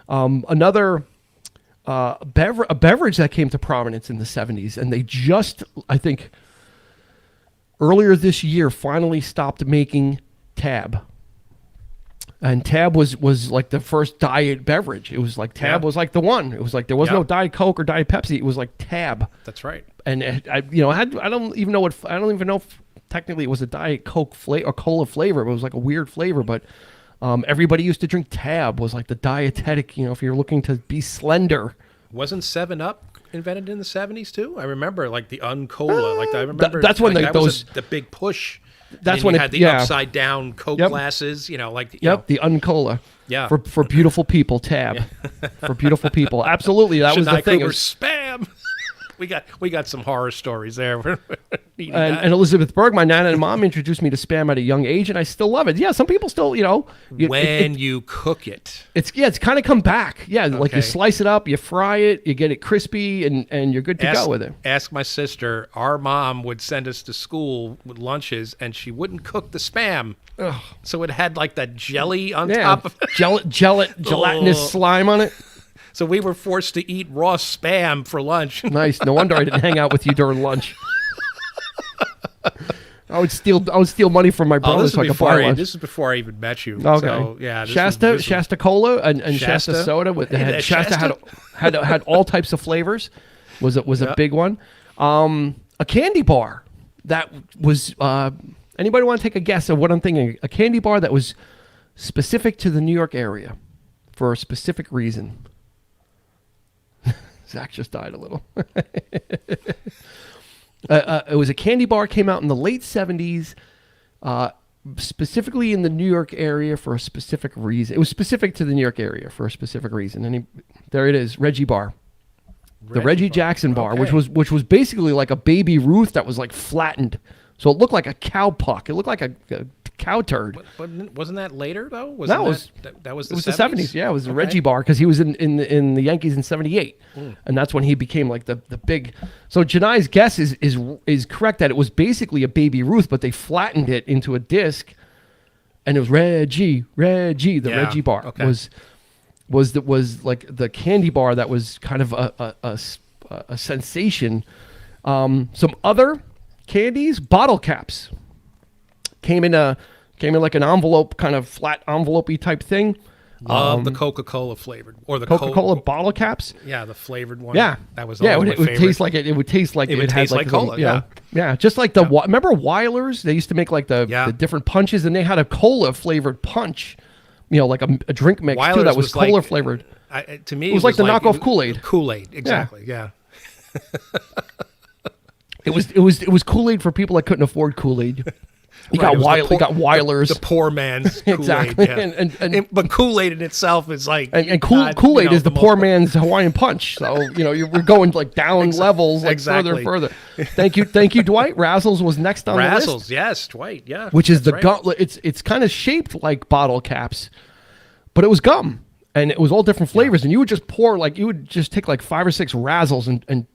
Another beverage that came to prominence in the 70s, and they just, I think, earlier this year finally stopped making Tab. And Tab was like the first diet beverage. It was like Tab was like the one. It was like there was no Diet Coke or Diet Pepsi. It was like Tab. That's right. And I don't even know if technically it was a Diet Coke flavor or cola flavor. But it was like a weird flavor. But everybody used to drink Tab. Was like the dietetic. If you're looking to be slender. Wasn't 7-Up invented in the 70s too? I remember like the Uncola. I remember that's when that was the big push. That's when you had the upside down Coke glasses, the Uncola. Yeah. For beautiful people, Tab. For beautiful people. Absolutely. That was the thing. Spam. We got some horror stories there. And Elizabeth Berg, my nana and mom, introduced me to Spam at a young age, and I still love it. Yeah, some people still, when you cook it. It's kind of come back. Yeah, like you slice it up, you fry it, you get it crispy, and you're good to go with it. Ask my sister. Our mom would send us to school with lunches, and she wouldn't cook the Spam. Ugh. So it had like that jelly on top of it. Gelatinous slime on it. So we were forced to eat raw Spam for lunch. Nice. No wonder I didn't hang out with you during lunch. I would steal money from my brother so I could buy lunch. This is before I even met you. Okay. So, yeah. Shasta Cola and Shasta soda Shasta had all types of flavors. Was a big one. A candy bar that was Anybody want to take a guess of what I'm thinking? A candy bar that was specific to the New York area for a specific reason. Zach just died a little. It was a candy bar, came out in the late 70s, specifically in the New York area for a specific reason. It was specific to the New York area for a specific reason. And there it is, Reggie Bar. The Reggie Jackson bar, okay. which was basically like a Baby Ruth that was like flattened. So it looked like a cow puck. It looked like a cow turd. But wasn't that later though? That was the it was 70s? the 70s. Yeah, it was the Reggie bar because he was in the Yankees in '78, and that's when he became like the big. So Janai's guess is correct that it was basically a Baby Ruth, but they flattened it into a disc, and it was Reggie. The Reggie bar was like the candy bar that was kind of a sensation. Some other candies, bottle caps came in like an envelope, kind of flat envelope-y type thing. Love the Coca-Cola flavored or the Coca-Cola bottle caps. Yeah, the flavored one. Yeah, that was it would taste like it would taste like it had like cola. Yeah, just like the remember Weilers? They used to make like the different punches, and they had a cola flavored punch. Like a drink mix Weilers too that was cola like, flavored. To me, it was like the knockoff Kool-Aid. Kool-Aid, exactly. Yeah. It was Kool-Aid for people that couldn't afford Kool-Aid. You got Weilers, the poor man's Kool-Aid. Exactly. Yeah. But Kool-Aid in itself is like Kool-Aid is the poor man's Hawaiian Punch. So we're going like down levels, like further and further. Thank you, Dwight. Razzles was next on the list. Razzles, yes, Dwight, yeah. Which is the gum. It's kind of shaped like bottle caps, but it was gum, and it was all different flavors. And you would just take like 5 or 6 Razzles and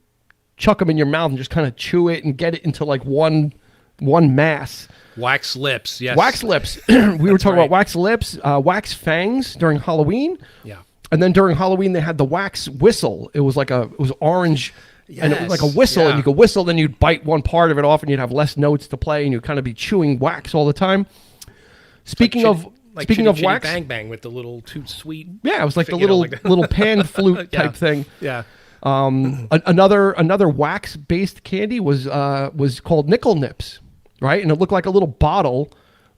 chuck them in your mouth and just kind of chew it and get it into like one mass. Wax lips, yes. Wax lips. We were talking about wax lips, wax fangs during Halloween. Yeah. And then during Halloween, they had the wax whistle. It was orange, and it was like a whistle, and you could whistle, then you'd bite one part of it off, and you'd have less notes to play, and you'd kind of be chewing wax all the time. Speaking of wax, bang bang with the little toot sweet. Yeah, it was like the little pan flute type thing. Yeah. Another wax based candy was called Nickel Nips, right? And it looked like a little bottle,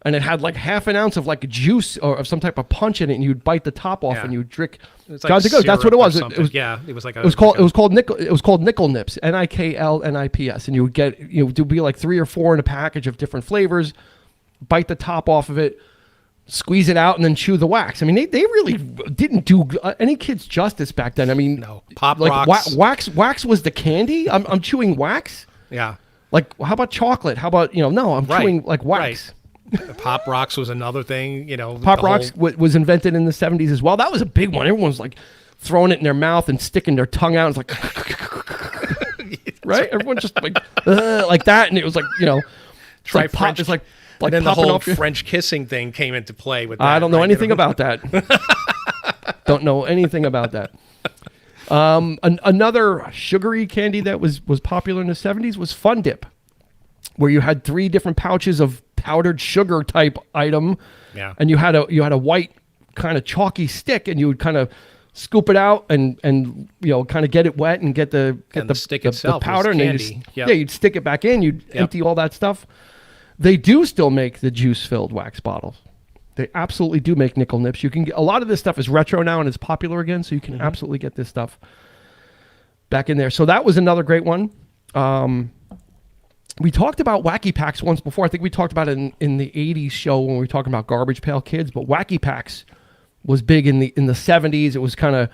and it had like half an ounce of like juice or of some type of punch in it, and you'd bite the top off and you'd drink. It's like that's what it was. It was called Nickel Nips, NIKLNIPS, and you would get there'd be like 3 or 4 in a package of different flavors. Bite the top off of it, squeeze it out, and then chew the wax. I mean, they really didn't do any kids justice back then. I mean, no. Pop rocks. Wax was the candy. I'm chewing wax. Yeah. Like, how about chocolate? How about I'm chewing like wax. Right. Pop rocks was another thing. Pop rocks was invented in the 70s as well. That was a big one. Everyone was like throwing it in their mouth and sticking their tongue out. It's like, right? Everyone just like that, and it was like it's like pop. It's like. And then the whole French kissing thing came into play with that. I don't know anything about that. Don't know anything about that. Another sugary candy that was popular in the 70s was Fun Dip, where you had 3 different pouches of powdered sugar type item. Yeah. And you had a white kind of chalky stick, and you would kind of scoop it out and kind of get it wet and get the stick itself the powder, was and candy. you'd stick it back in. You'd empty all that stuff. They do still make the juice-filled wax bottles. They absolutely do make Nickel Nips. You can get a lot of this stuff is retro now and it's popular again, so you can absolutely get this stuff back in there. So that was another great one. We talked about Wacky Packs once before. I think we talked about it in the 80s show when we were talking about Garbage Pail Kids, but Wacky Packs was big in the 70s. It was kind of,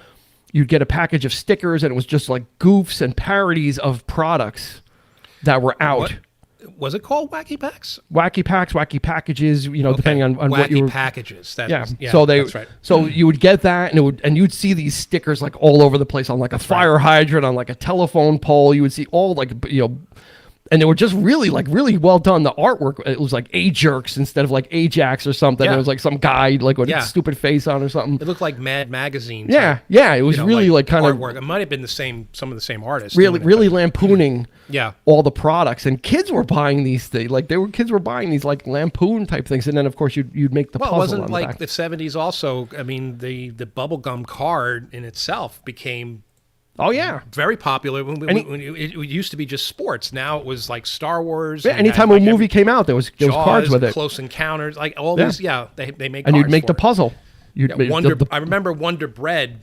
you'd get a package of stickers and it was just like goofs and parodies of products that were out. What? Was it called Wacky Packs? Wacky Packs, Wacky Packages, depending on what you were... Wacky Packages. That's right. So you would get that, and you'd see these stickers like all over the place on like a fire hydrant, on like a telephone pole. You would see all like, and they were just really well done. The artwork, it was like A-Jerks instead of like Ajax or something. It was like some guy like with a stupid face on or something. It looked like Mad Magazine. Yeah. It was really like kind artwork. of... It might have been some of the same artists. Really lampooning Yeah. all the products, and kids were buying these things. Like kids were buying these like lampoon type things, and then of course you'd make the puzzle. Well, it wasn't on like the back. the 70s also. I mean, the bubblegum card in itself became Oh yeah, very popular. When it used to be just sports. Now it was like Star Wars. Yeah, anytime a movie came out, there was cards with it. Close Encounters, like all these. Yeah, they make. And you'd make the puzzle. I remember Wonder Bread.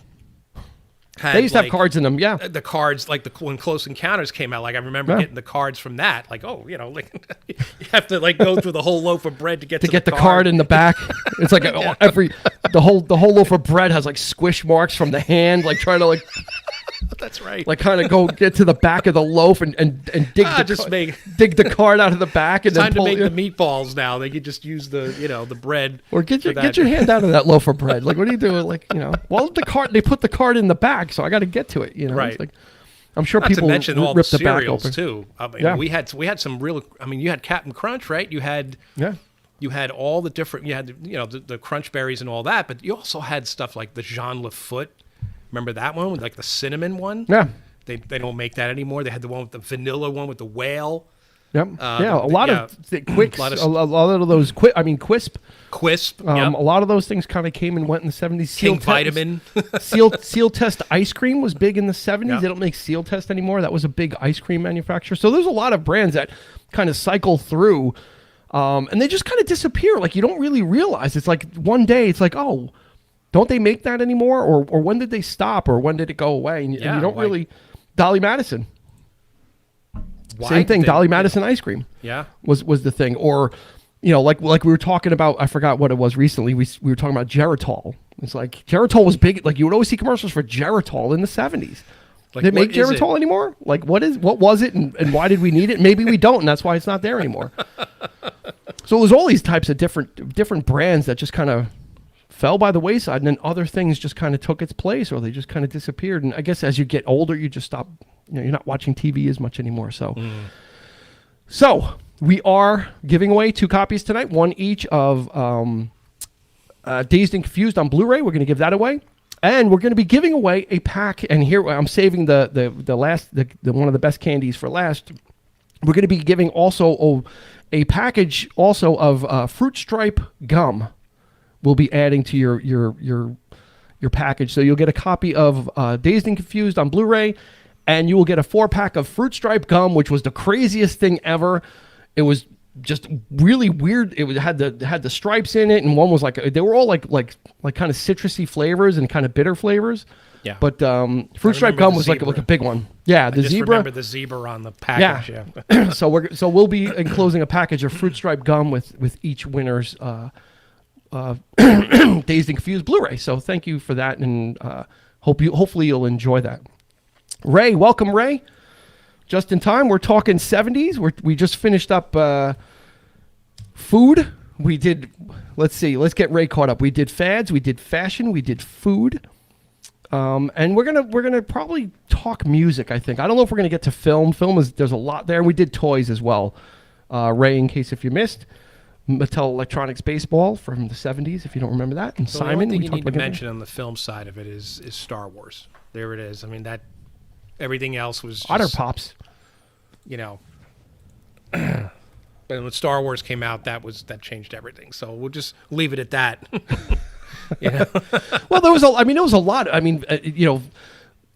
They used to have cards in them, yeah. The cards, like when Close Encounters came out, like I remember getting the cards from that. Like, oh, like you have to like go through the whole loaf of bread to get the card in the back. It's like the whole loaf of bread has like squish marks from the hand, like trying to like. That's right. Like kind of go get to the back of the loaf and dig dig the card out of the back and then pull to make the meatballs now. They could just use the bread. Or get your hand out of that loaf of bread. Like what are you doing? Like well they put the card in the back, so I got to get to it. Right. It's like, I'm sure Not people to mention all rip the the back cereals open too. I mean, we had some real. I mean, you had Captain Crunch, right? You had You had all the different. You had the Crunch Berries and all that, but you also had stuff like the Jean Lafitte. Remember that one with like the cinnamon one? Yeah. They don't make that anymore. They had the one with the vanilla one with the whale. Yep. A lot of Quicks, a lot of those Quisp. Quisp. A lot of those things kind of came and went in the 70s. King Vitamin. Seal Test ice cream was big in the 70s. Yep. They don't make Seal Test anymore. That was a big ice cream manufacturer. So there's a lot of brands that kind of cycle through, and they just kind of disappear. Like you don't really realize. It's like one day it's like, oh, don't they make that anymore? Or when did they stop? Or when did it go away? And you don't really. Dolly Madison. Same thing. Dolly Madison ice cream. Yeah. Was the thing. Or, like we were talking about, I forgot what it was recently. We were talking about Geritol. It's like Geritol was big. Like you would always see commercials for Geritol in the 70s. Like, did they make Geritol anymore? Like what was it and why did we need it? Maybe we don't, and that's why it's not there anymore. So it was all these types of different brands that just kind of fell by the wayside, and then other things just kind of took its place, or they just kind of disappeared. And I guess as you get older, you just stop. You're not watching TV as much anymore. So, so we are giving away 2 copies tonight, one each of Dazed and Confused on Blu-ray. We're going to give that away, and we're going to be giving away a pack. And here I'm saving the one of the best candies for last. We're going to be giving also a package also of Fruit Stripe gum. We'll be adding to your package. So you'll get a copy of Dazed and Confused on Blu-ray, and you will get a 4-pack of Fruit Stripe gum, which was the craziest thing ever. It was just really weird. It had the stripes in it, and one was like they were all like kind of citrusy flavors and kind of bitter flavors. Yeah. But Fruit Stripe gum was like a big one. Yeah, the zebra. Remember the zebra on the package. Yeah. So we'll be enclosing a package of Fruit Stripe gum with each winner's Dazed and Confused Blu-ray. So thank you for that, and hopefully you'll enjoy that. Ray, welcome, Ray. Just in time. We're talking 70s. We just finished up food. We did. Let's see. Let's get Ray caught up. We did fads. We did fashion. We did food. And we're gonna probably talk music. I think. I don't know if we're gonna get to film. There's a lot there. We did toys as well. Ray, in case if you missed. Mattel Electronics Baseball from the 70s, if you don't remember that. And so Simon, the one thing you need to mention on the film side of it is Star Wars. There it is. I mean, that everything else was just, Otter Pops. But when Star Wars came out, that changed everything. So we'll just leave it at that. Well, there was a lot. I mean,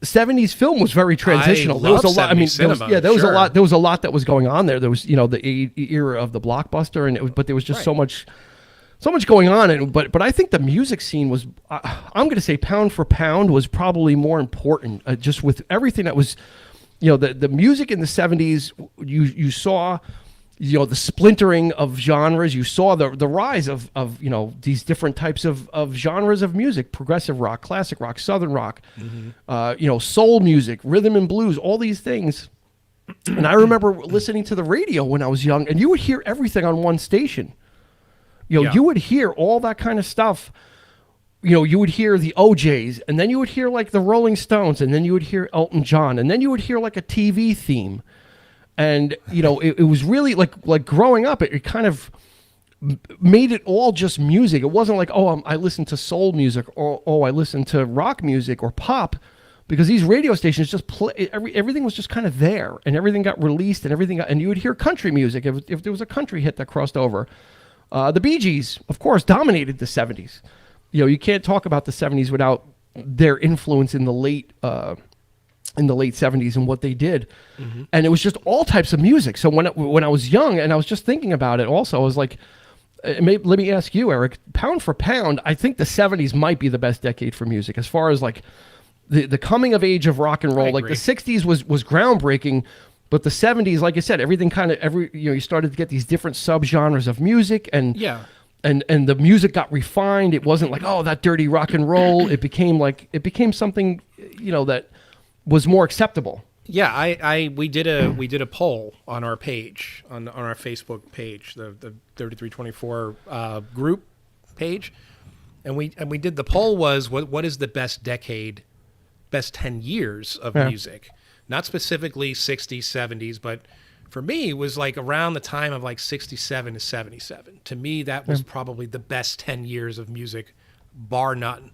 70s film was very transitional. There was a lot. I mean, there was a lot. There was a lot that was going on there. There was, the era of the blockbuster, but there was just so much going on. But I think the music scene was, I'm going to say, pound for pound, was probably more important. Just with everything that was, the music in the 70s. You saw, the splintering of genres. You saw the rise of these different types of genres of music: progressive rock, classic rock, southern rock, soul music, rhythm and blues, all these things. And I remember listening to the radio when I was young, and you would hear everything on one station. You would hear all that kind of stuff. You would hear the OJs, and then you would hear like the Rolling Stones, and then you would hear Elton John, and then you would hear like a TV theme. And, it was really like growing up, it kind of made it all just music. It wasn't like, I listen to soul music, or I listen to rock music or pop, because these radio stations just play, everything was just kind of there, and everything got released, and you would hear country music if there was a country hit that crossed over. The Bee Gees, of course, dominated the 70s. You can't talk about the 70s without their influence in the late in the late 70s and what they did. And it was just all types of music. So when I was young and I was just thinking about it also, I was like, let me ask you, Eric, pound for pound, I think the 70s might be the best decade for music as far as like the coming of age of rock and roll. Like the 60s was groundbreaking, but the 70s, like I said, everything you started to get these different subgenres of music and the music got refined. It wasn't like, oh, that dirty rock and roll. It became something, that was more acceptable. Yeah, we did a poll on our page, on our Facebook page, the 3324 group page, and we did the poll was what is the best decade, best 10 years of music, not specifically 60s, 70s, but for me it was like around the time of like 67 to 77. To me, that was probably the best 10 years of music, bar none,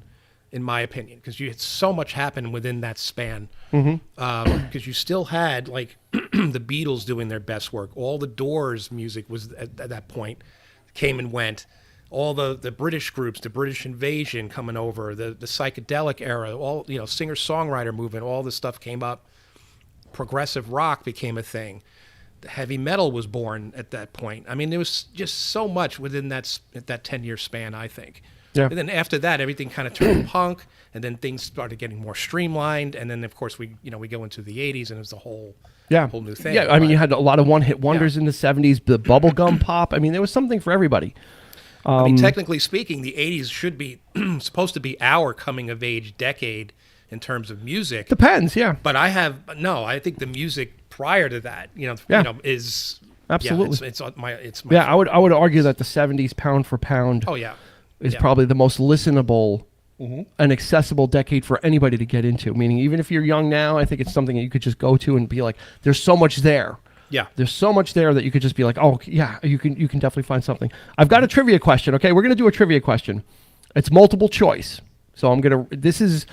in my opinion, because you had so much happen within that span. Because you still had like the Beatles doing their best work. All the Doors music was at that point came and went. All the British groups, the British Invasion coming over, the psychedelic era, all singer-songwriter movement, all this stuff came up. Progressive rock became a thing. The heavy metal was born at that point. I mean, there was just so much within that 10-year span, I think. Yeah. And then after that, everything kind of turned punk, and then things started getting more streamlined. And then, of course, we go into the 80s, and it was a whole new thing. Yeah, I mean, you had a lot of one-hit wonders in the 70s, the bubblegum pop. I mean, there was something for everybody. I mean, technically speaking, the 80s should be supposed to be our coming-of-age decade in terms of music. Depends, yeah. But I think the music prior to that, is... Absolutely. It's my yeah, I would argue that the 70s, pound for pound... Oh, yeah. is probably the most listenable and accessible decade for anybody to get into. Meaning, even if you're young now, I think it's something that you could just go to and be like, there's so much there. Yeah. There's so much there that you could just be like, oh, yeah, you can definitely find something. I've got a trivia question, okay? We're going to do a trivia question. It's multiple choice. So the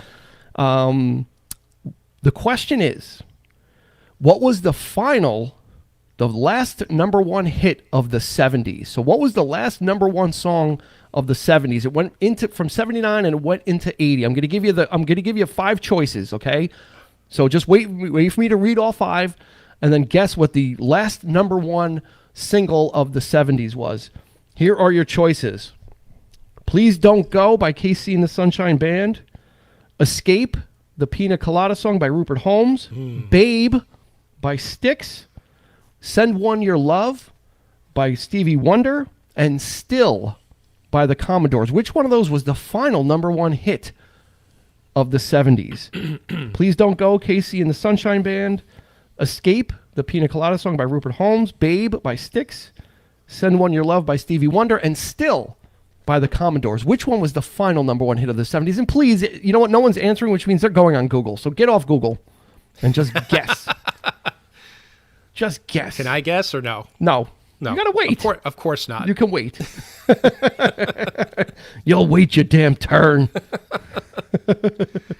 question is, what was the last number one hit of the 70s? So what was the last number one song of the 70s? It went from 79 and it went into 80. I'm going to give you 5 choices, okay? So just wait for me to read all 5 and then guess what the last number one single of the 70s was. Here are your choices. Please Don't Go by KC and the Sunshine Band. Escape, the Pina Colada Song by Rupert Holmes. Babe by Styx. Send One Your Love by Stevie Wonder. And Still by the Commodores. Which one of those was the final number one hit of the 70s? Please Don't Go, KC and the Sunshine Band. Escape, the Pina Colada Song by Rupert Holmes. Babe by Styx. Send One Your Love by Stevie Wonder. And Still by the Commodores. Which one was the final number one hit of the 70s? And please, you know what? No one's answering, which means they're going on Google. So get off Google and just guess. Just guess. Can I guess or no? No. You gotta wait. Of course not. You can wait. You'll wait your damn turn.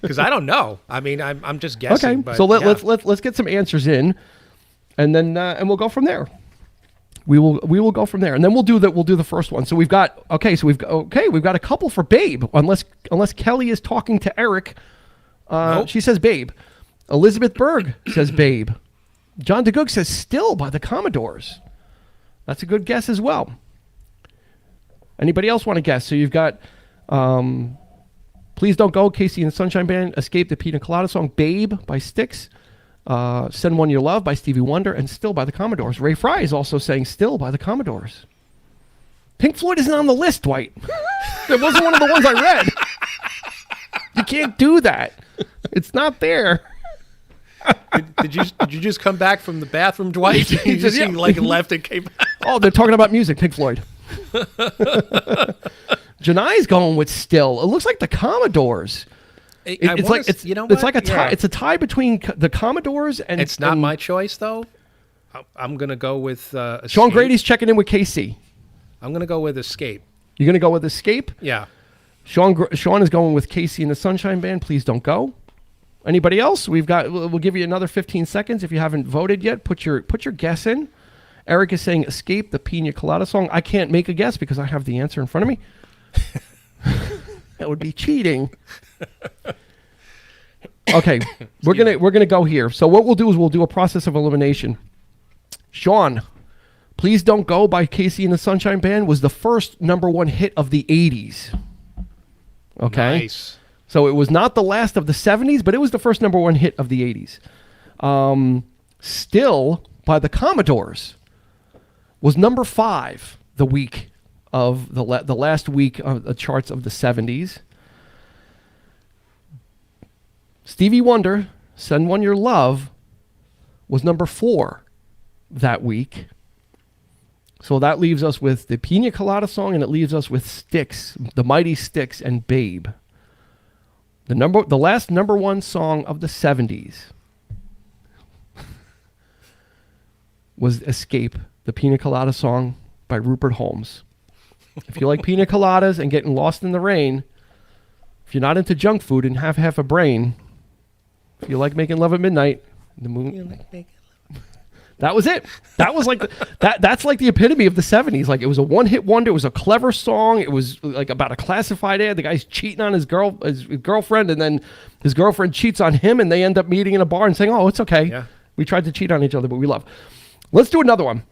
Because I don't know. I mean, I'm just guessing. Okay, but so let's get some answers in, and then we'll go from there. We will go from there, and then we'll do the first one. So we've got a couple for Babe, unless Kelly is talking to Eric. Nope. She says Babe. Elizabeth Berg says Babe. John DeGoog says Still by the Commodores. That's a good guess as well. Anybody else want to guess? So you've got Please Don't Go, KC and the Sunshine Band. Escape, the Pina Colada Song. Babe by Styx. Send One Your Love by Stevie Wonder. And Still by the Commodores. Ray Fry is also saying Still by the Commodores. Pink Floyd isn't on the list, Dwight. It wasn't one of the ones I read. You can't do that. It's not there. Did you just come back from the bathroom, Dwight? You just left and came back. Oh, they're talking about music, Pink Floyd. Janai's going with Still. It looks like the Commodores. It's like a tie. It's a tie between the Commodores and. It's not my choice though. I'm gonna go with. Sean Grady's checking in with KC. I'm gonna go with Escape. You're gonna go with Escape? Yeah. Sean is going with KC and the Sunshine Band. Please Don't Go. Anybody else? We'll give you another 15 seconds. If you haven't voted yet, put your guess in. Eric is saying Escape, the Pina Colada Song. I can't make a guess because I have the answer in front of me. That would be cheating. Okay, we're gonna go here. So what we'll do is we'll do a process of elimination. Sean, Please Don't Go by Casey and the Sunshine Band was the first #1 hit of the 80s. Okay. Nice. So it was not the last of the 70s, but it was the first #1 hit of the 80s. Still by the Commodores was #5 the week of the last week of the charts of the 70s. Stevie Wonder, Send One Your Love, was #4 that week. So that leaves us with the Pina Colada song, and it leaves us with Styx, the Mighty Styx, and Babe. The last #1 song of the 70s was Escape, the Pina Colada song by Rupert Holmes. If you like pina coladas and getting lost in the rain, if you're not into junk food and have half a brain, if you like making love at midnight, the moon. That was it. That was like that's like the epitome of the 70s. Like, it was a one-hit wonder. It was a clever song. It was like about a classified ad. The guy's cheating on his girlfriend, and then his girlfriend cheats on him, and they end up meeting in a bar and saying, "Oh, it's okay. Yeah. We tried to cheat on each other, but we love." Let's do another one.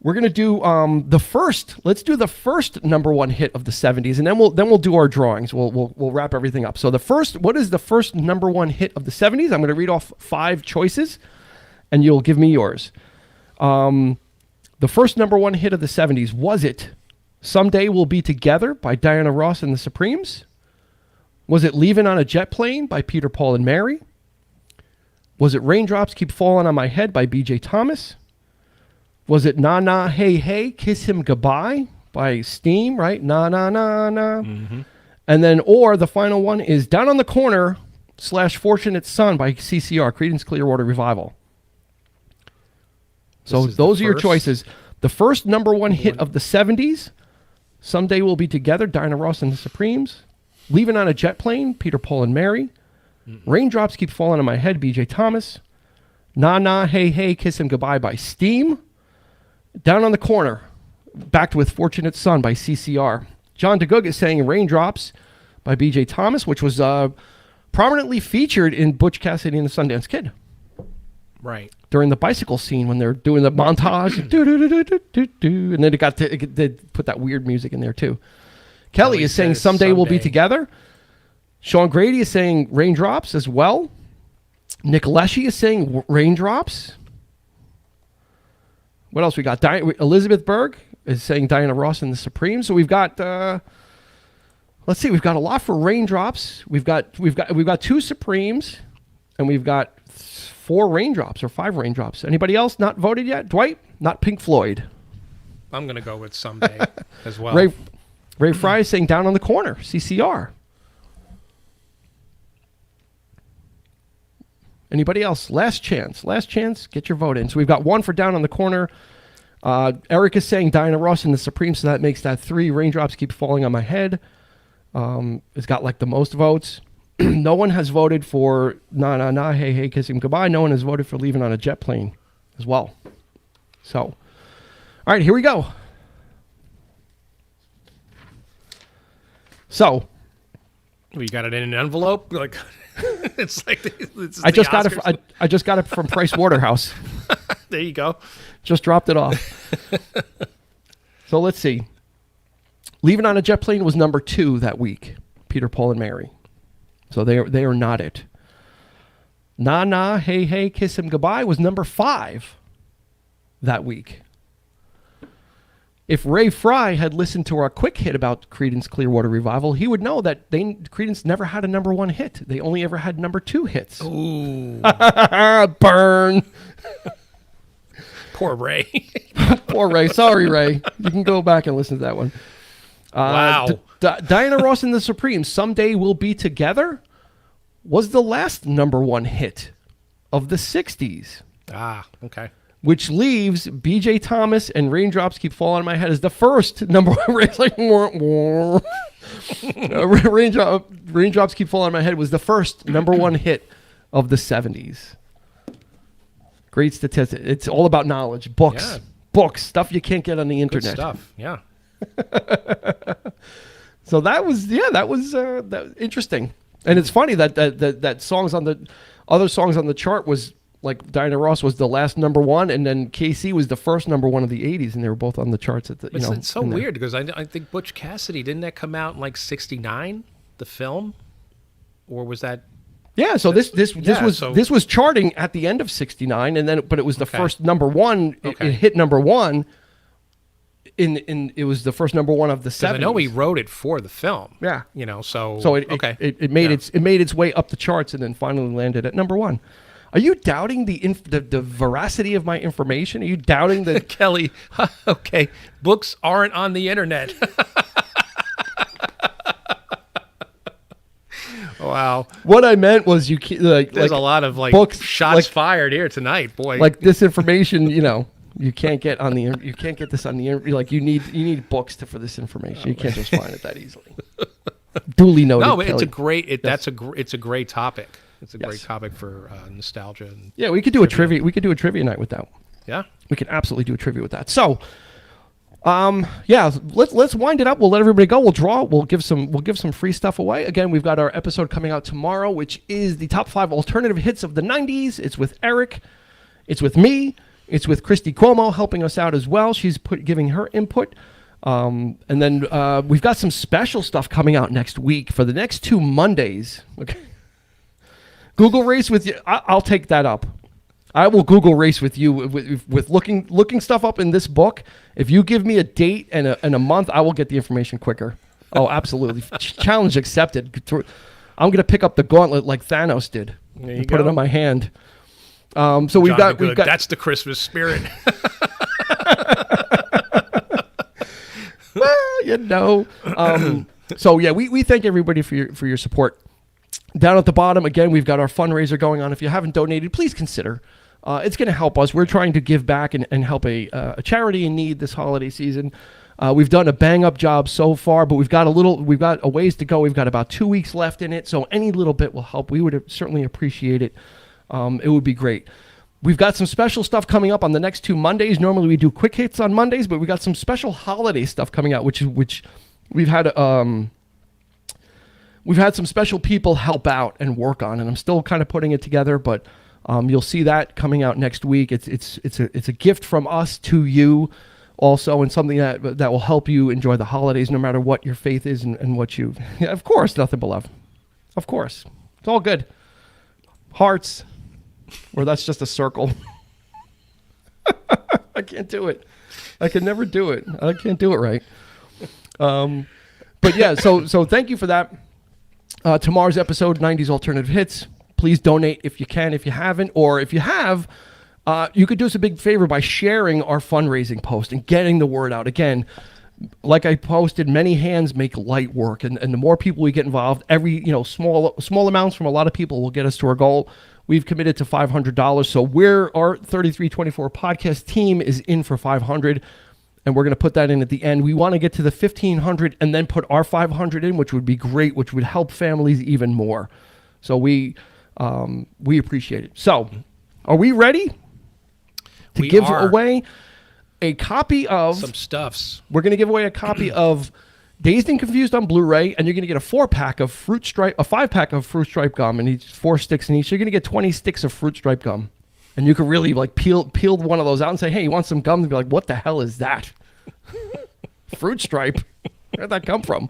We're gonna do the first. Let's do the first #1 hit of the 70s, and then we'll do our drawings. We'll wrap everything up. So what is the first #1 hit of the 70s? I'm gonna read off 5 choices, and you'll give me yours. The first #1 hit of the 70s, was it Someday We'll Be Together by Diana Ross and the Supremes? Was it Leaving on a Jet Plane by Peter, Paul, and Mary? Was it Raindrops Keep Falling on My Head by B.J. Thomas? Was it Na Na Hey Hey Kiss Him Goodbye by Steam, right? Na Na Na Na. Mm-hmm. And then, or the final one is Down on the Corner / Fortunate Son by CCR, Creedence Clearwater Revival. So those are your choices. The first #1 hit of the 70s, Someday We'll Be Together, Diana Ross and the Supremes. Leaving on a Jet Plane, Peter, Paul, and Mary. Raindrops Keep Falling on My Head, B.J. Thomas. Na Na Hey Hey Kiss Him Goodbye by Steam. Down on the Corner, backed with Fortunate Son by CCR. John DeGoog is saying Raindrops by B.J. Thomas, which was prominently featured in Butch Cassidy and the Sundance Kid. Right. During the bicycle scene when they're doing the montage. And then they put that weird music in there too. Kelly is saying Someday We'll Be Together. Sean Grady is saying Raindrops as well. Nick Leshy is saying Raindrops. What else we got? Elizabeth Berg is saying Diana Ross and the Supremes. So we've got let's see, we've got a lot for Raindrops. We've got 2 Supremes, and we've got 4 Raindrops or 5 Raindrops. Anybody else not voted yet? Dwight? Not Pink Floyd. I'm gonna go with Someday as well. Ray Fry is saying Down on the Corner, CCR. Anybody else? Last chance. Get your vote in. So we've got 1 for Down on the Corner. Eric is saying Diana Ross and the Supremes, so that makes that 3. Raindrops Keep Falling on My Head. It's got like the most votes. No one has voted for Na Na Na Hey Hey Kiss Him Goodbye. No one has voted for Leaving on a Jet Plane as well. So, all right, here we go. So, you got it in an envelope, like. It's like I just got it from Price Waterhouse. There you go. Just dropped it off. So let's see. Leaving on a Jet Plane was #2 that week. Peter, Paul, and Mary. So they are not it. Na Na Hey Hey Kiss Him Goodbye was #5 that week. If Ray Fry had listened to our quick hit about Creedence Clearwater Revival, he would know that Creedence never had a #1 hit. They only ever had #2 hits. Ooh. Burn. Poor Ray. Poor Ray. Sorry, Ray. You can go back and listen to that one. Wow. Diana Ross and the Supremes, Someday We'll Be Together, was the last #1 hit of the 60s. Ah, okay. Which leaves B.J. Thomas and Raindrops Keep Falling on My Head as the first #1. Like, Raindrops Keep Falling on My Head was the first #1 hit of the 70s. Great statistics. It's all about knowledge. Books. Books. Stuff you can't get on the internet. Good stuff. Yeah. So that was interesting. And it's funny that songs on the other songs on the chart was like Diana Ross was the last number one, and then KC was the first number one of the 80s, and they were both on the charts at the. It's so weird because I think Butch Cassidy, didn't that come out in like '69, the film, or was that? Yeah, so this was charting at the end of '69, and then but it was the first number one. It hit number one. It was the first number one of the 70s. I know he wrote it for the film. Yeah, so it made its way up the charts and then finally landed at number one. Are you doubting the veracity of my information? Are you doubting that Kelly? Okay, books aren't on the internet. Wow. What I meant was there's a lot of books, shots fired here tonight, boy. Like this information, you can't get this on the internet. Like you need books for this information. You can't just find it that easily. Duly noted. No, but Kelly. it's a great topic. It's a great topic for nostalgia. Yeah, we could do a trivia. We could do a trivia night with that. Yeah, we could absolutely do a trivia with that. So, let's wind it up. We'll let everybody go. We'll draw. We'll give some free stuff away. Again, we've got our episode coming out tomorrow, which is the top 5 alternative hits of the '90s. It's with Eric. It's with me. It's with Christy Cuomo helping us out as well. She's giving her input. And then we've got some special stuff coming out next week for the next 2 Mondays. Okay. Google race with you. I'll take that up. I will Google race with you with looking stuff up in this book. If you give me a date and a month, I will get the information quicker. Oh, absolutely. Challenge accepted. I'm going to pick up the gauntlet like Thanos did and put it on my hand. So we've got that's the Christmas spirit. Well, so yeah, we thank everybody for your support. Down at the bottom, again, we've got our fundraiser going on. If you haven't donated, please consider. It's going to help us. We're trying to give back and help a charity in need this holiday season. We've done a bang-up job so far, but we've got a ways to go. We've got about 2 weeks left in it, so any little bit will help. We would certainly appreciate it. It would be great. We've got some special stuff coming up on the next 2 Mondays. Normally we do quick hits on Mondays, but we got some special holiday stuff coming out, which we've had some special people help out and work on, and I'm still kind of putting it together, but you'll see that coming out next week. It's a gift from us to you also, and something that will help you enjoy the holidays no matter what your faith is and what you. Yeah, of course, nothing but love. Of course. It's all good. Hearts. Or that's just a circle. I can't do it. I can never do it. I can't do it right. But yeah, so thank you for that. Tomorrow's episode, 90s Alternative Hits. Please donate if you can, if you haven't. Or if you have, you could do us a big favor by sharing our fundraising post and getting the word out. Again, like I posted, many hands make light work. And the more people we get involved, every small amounts from a lot of people will get us to our goal. We've committed to $500. So our 3324 podcast team is in for $500. And we're going to put that in at the end. We want to get to the 1,500 and then put our 500 in, which would be great, which would help families even more. So we appreciate it. So are we ready to give away a copy of some stuffs? We're going to give away a copy of Dazed and Confused on Blu-ray, and you're going to get a 5-pack of Fruit Stripe gum, and each 4 sticks in each. So you're going to get 20 sticks of Fruit Stripe gum. And you could really peel one of those out and say, hey, you want some gum? And be like, what the hell is that? Fruit Stripe? Where'd that come from?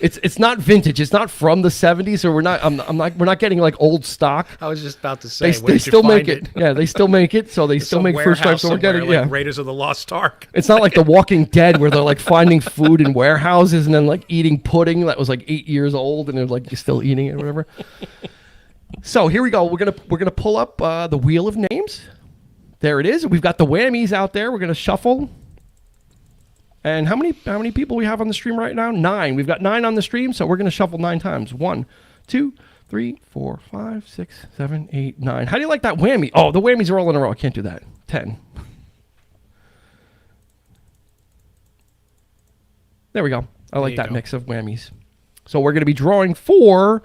It's not vintage. It's not from the 70s, or we're not getting like old stock. I was just about to say, they still make it. Yeah, they still make it. So they still make Fruit Stripes. So we're getting Raiders of the Lost Ark. It's not like The Walking Dead where they're like finding food in warehouses and then like eating pudding that was like 8 years old and they're like you're still eating it or whatever. So here we go. We're gonna pull up the wheel of names. There it is. We've got the whammies out there. We're gonna shuffle. And how many people we have on the stream right now? 9. We've got 9 on the stream, so we're gonna shuffle 9 times. 1, 2, 3, 4, 5, 6, 7, 8, 9. How do you like that whammy? Oh, the whammies are all in a row. I can't do that. 10. There we go. I like that mix of whammies. So we're gonna be drawing 4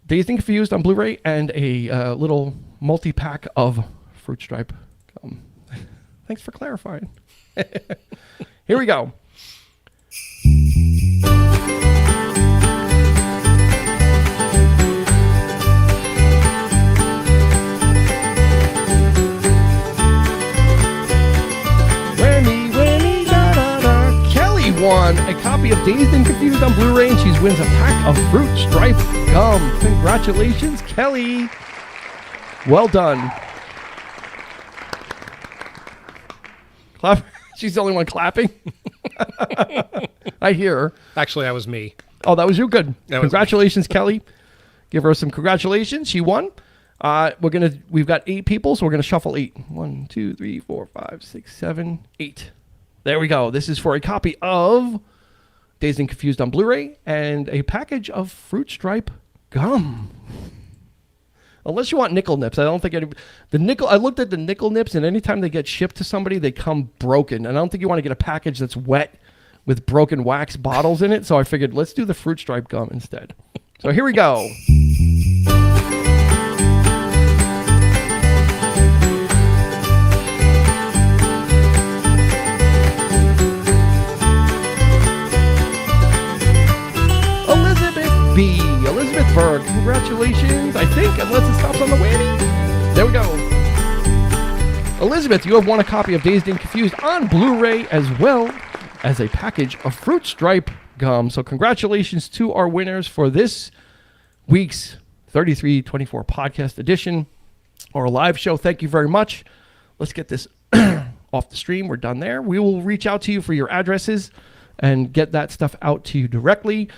Dazed and Confused on Blu-ray and a little multi-pack of Fruit Stripe gum. Thanks for clarifying. Here we go. copy of Dazed and Confused on Blu-ray, and she wins a pack of Fruit Stripe gum. Congratulations, Kelly. Well done. Clap. She's the only one clapping. I hear her. Actually, that was me. Oh, that was you? Good. Congratulations, Kelly. Give her some congratulations. She won. We've got 8 people, so we're gonna shuffle 8. 1, 2, 3, 4, 5, 6, 7, 8. There we go. This is for a copy of Dazed and Confused on Blu-ray and a package of Fruit Stripe gum. Unless you want nickel nips. I don't think I looked at the nickel nips, and anytime they get shipped to somebody, they come broken. And I don't think you want to get a package that's wet with broken wax bottles in it. So I figured let's do the Fruit Stripe gum instead. So here we go. Elizabeth Berg, congratulations, I think, unless it stops on the whammy. There we go. Elizabeth, you have won a copy of Dazed and Confused on Blu-ray as well as a package of Fruit Stripe gum. So congratulations to our winners for this week's 3324 podcast edition, our live show. Thank you very much. Let's get this off the stream. We're done there. We will reach out to you for your addresses and get that stuff out to you directly.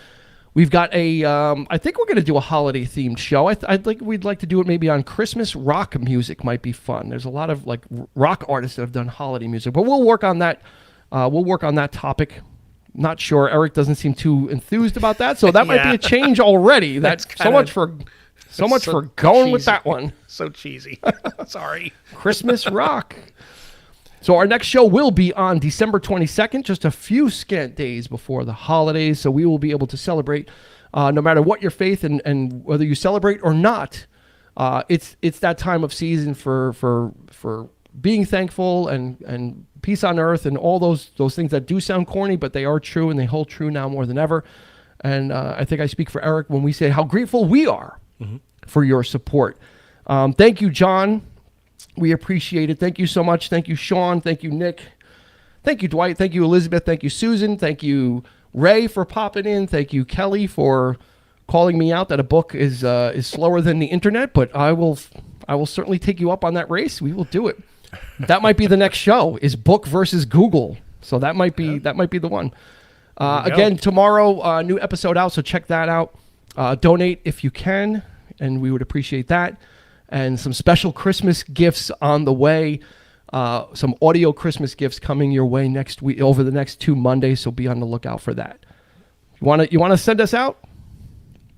We've got I think we're going to do a holiday themed show. I think we'd like to do it maybe on Christmas. Rock music might be fun. There's a lot of like rock artists that have done holiday music, but we'll work on that. We'll work on that topic. Not sure. Eric doesn't seem too enthused about that. So that might be a change already. That's so much for going cheesy. With that one. So cheesy. Sorry. Christmas rock. So our next show will be on December 22nd, just a few scant days before the holidays. So we will be able to celebrate no matter what your faith and whether you celebrate or not. It's that time of season for being thankful and peace on earth and all those things that do sound corny, but they are true and they hold true now more than ever. And I think I speak for Eric when we say how grateful we are for your support. Thank you, John. We appreciate it. Thank you so much. Thank you, Sean. Thank you, Nick. Thank you, Dwight. Thank you, Elizabeth. Thank you, Susan. Thank you, Ray, for popping in. Thank you, Kelly, for calling me out that a book is slower than the internet. But I will certainly take you up on that race. We will do it. That might be the next show. Is book versus Google. So that might be the one. Again, tomorrow, new episode out. So check that out. Donate if you can, and we would appreciate that. And some special Christmas gifts on the way. Some audio Christmas gifts coming your way next week, over the next 2 Mondays. So be on the lookout for that. You want to send us out?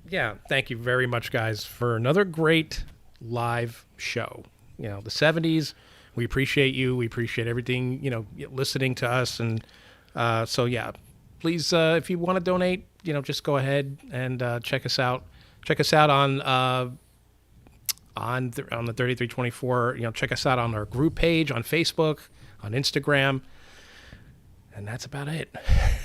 Yeah. Thank you very much, guys, for another great live show. The 70's. We appreciate you. We appreciate everything. Listening to us. And so yeah, please, if you want to donate, just go ahead and check us out. Check us out on the 3324, check us out on our group page on Facebook, on Instagram, and that's about it.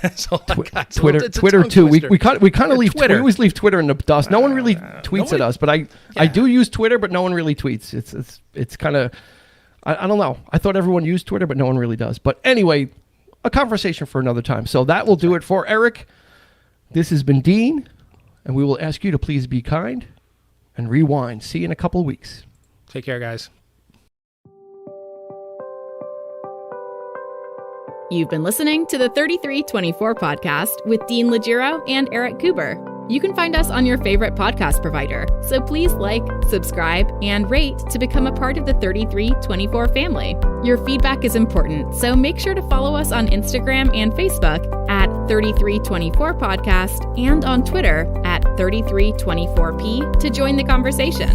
That's all I got. Twitter too. We kind of leave Twitter. We always leave Twitter in the dust. No one really tweets at us, but I do use Twitter, but no one really tweets. It's kind of I don't know. I thought everyone used Twitter, but no one really does. But anyway, a conversation for another time. So that will do it for Eric. This has been Dean, and we will ask you to please be kind and rewind. See you in a couple of weeks. Take care, guys. You've been listening to the 3324 podcast with Dean Legiro and Eric Kuber. You can find us on your favorite podcast provider, so please like, subscribe, and rate to become a part of the 3324 family. Your feedback is important, so make sure to follow us on Instagram and Facebook at 3324 podcast and on Twitter at 3324p to join the conversation.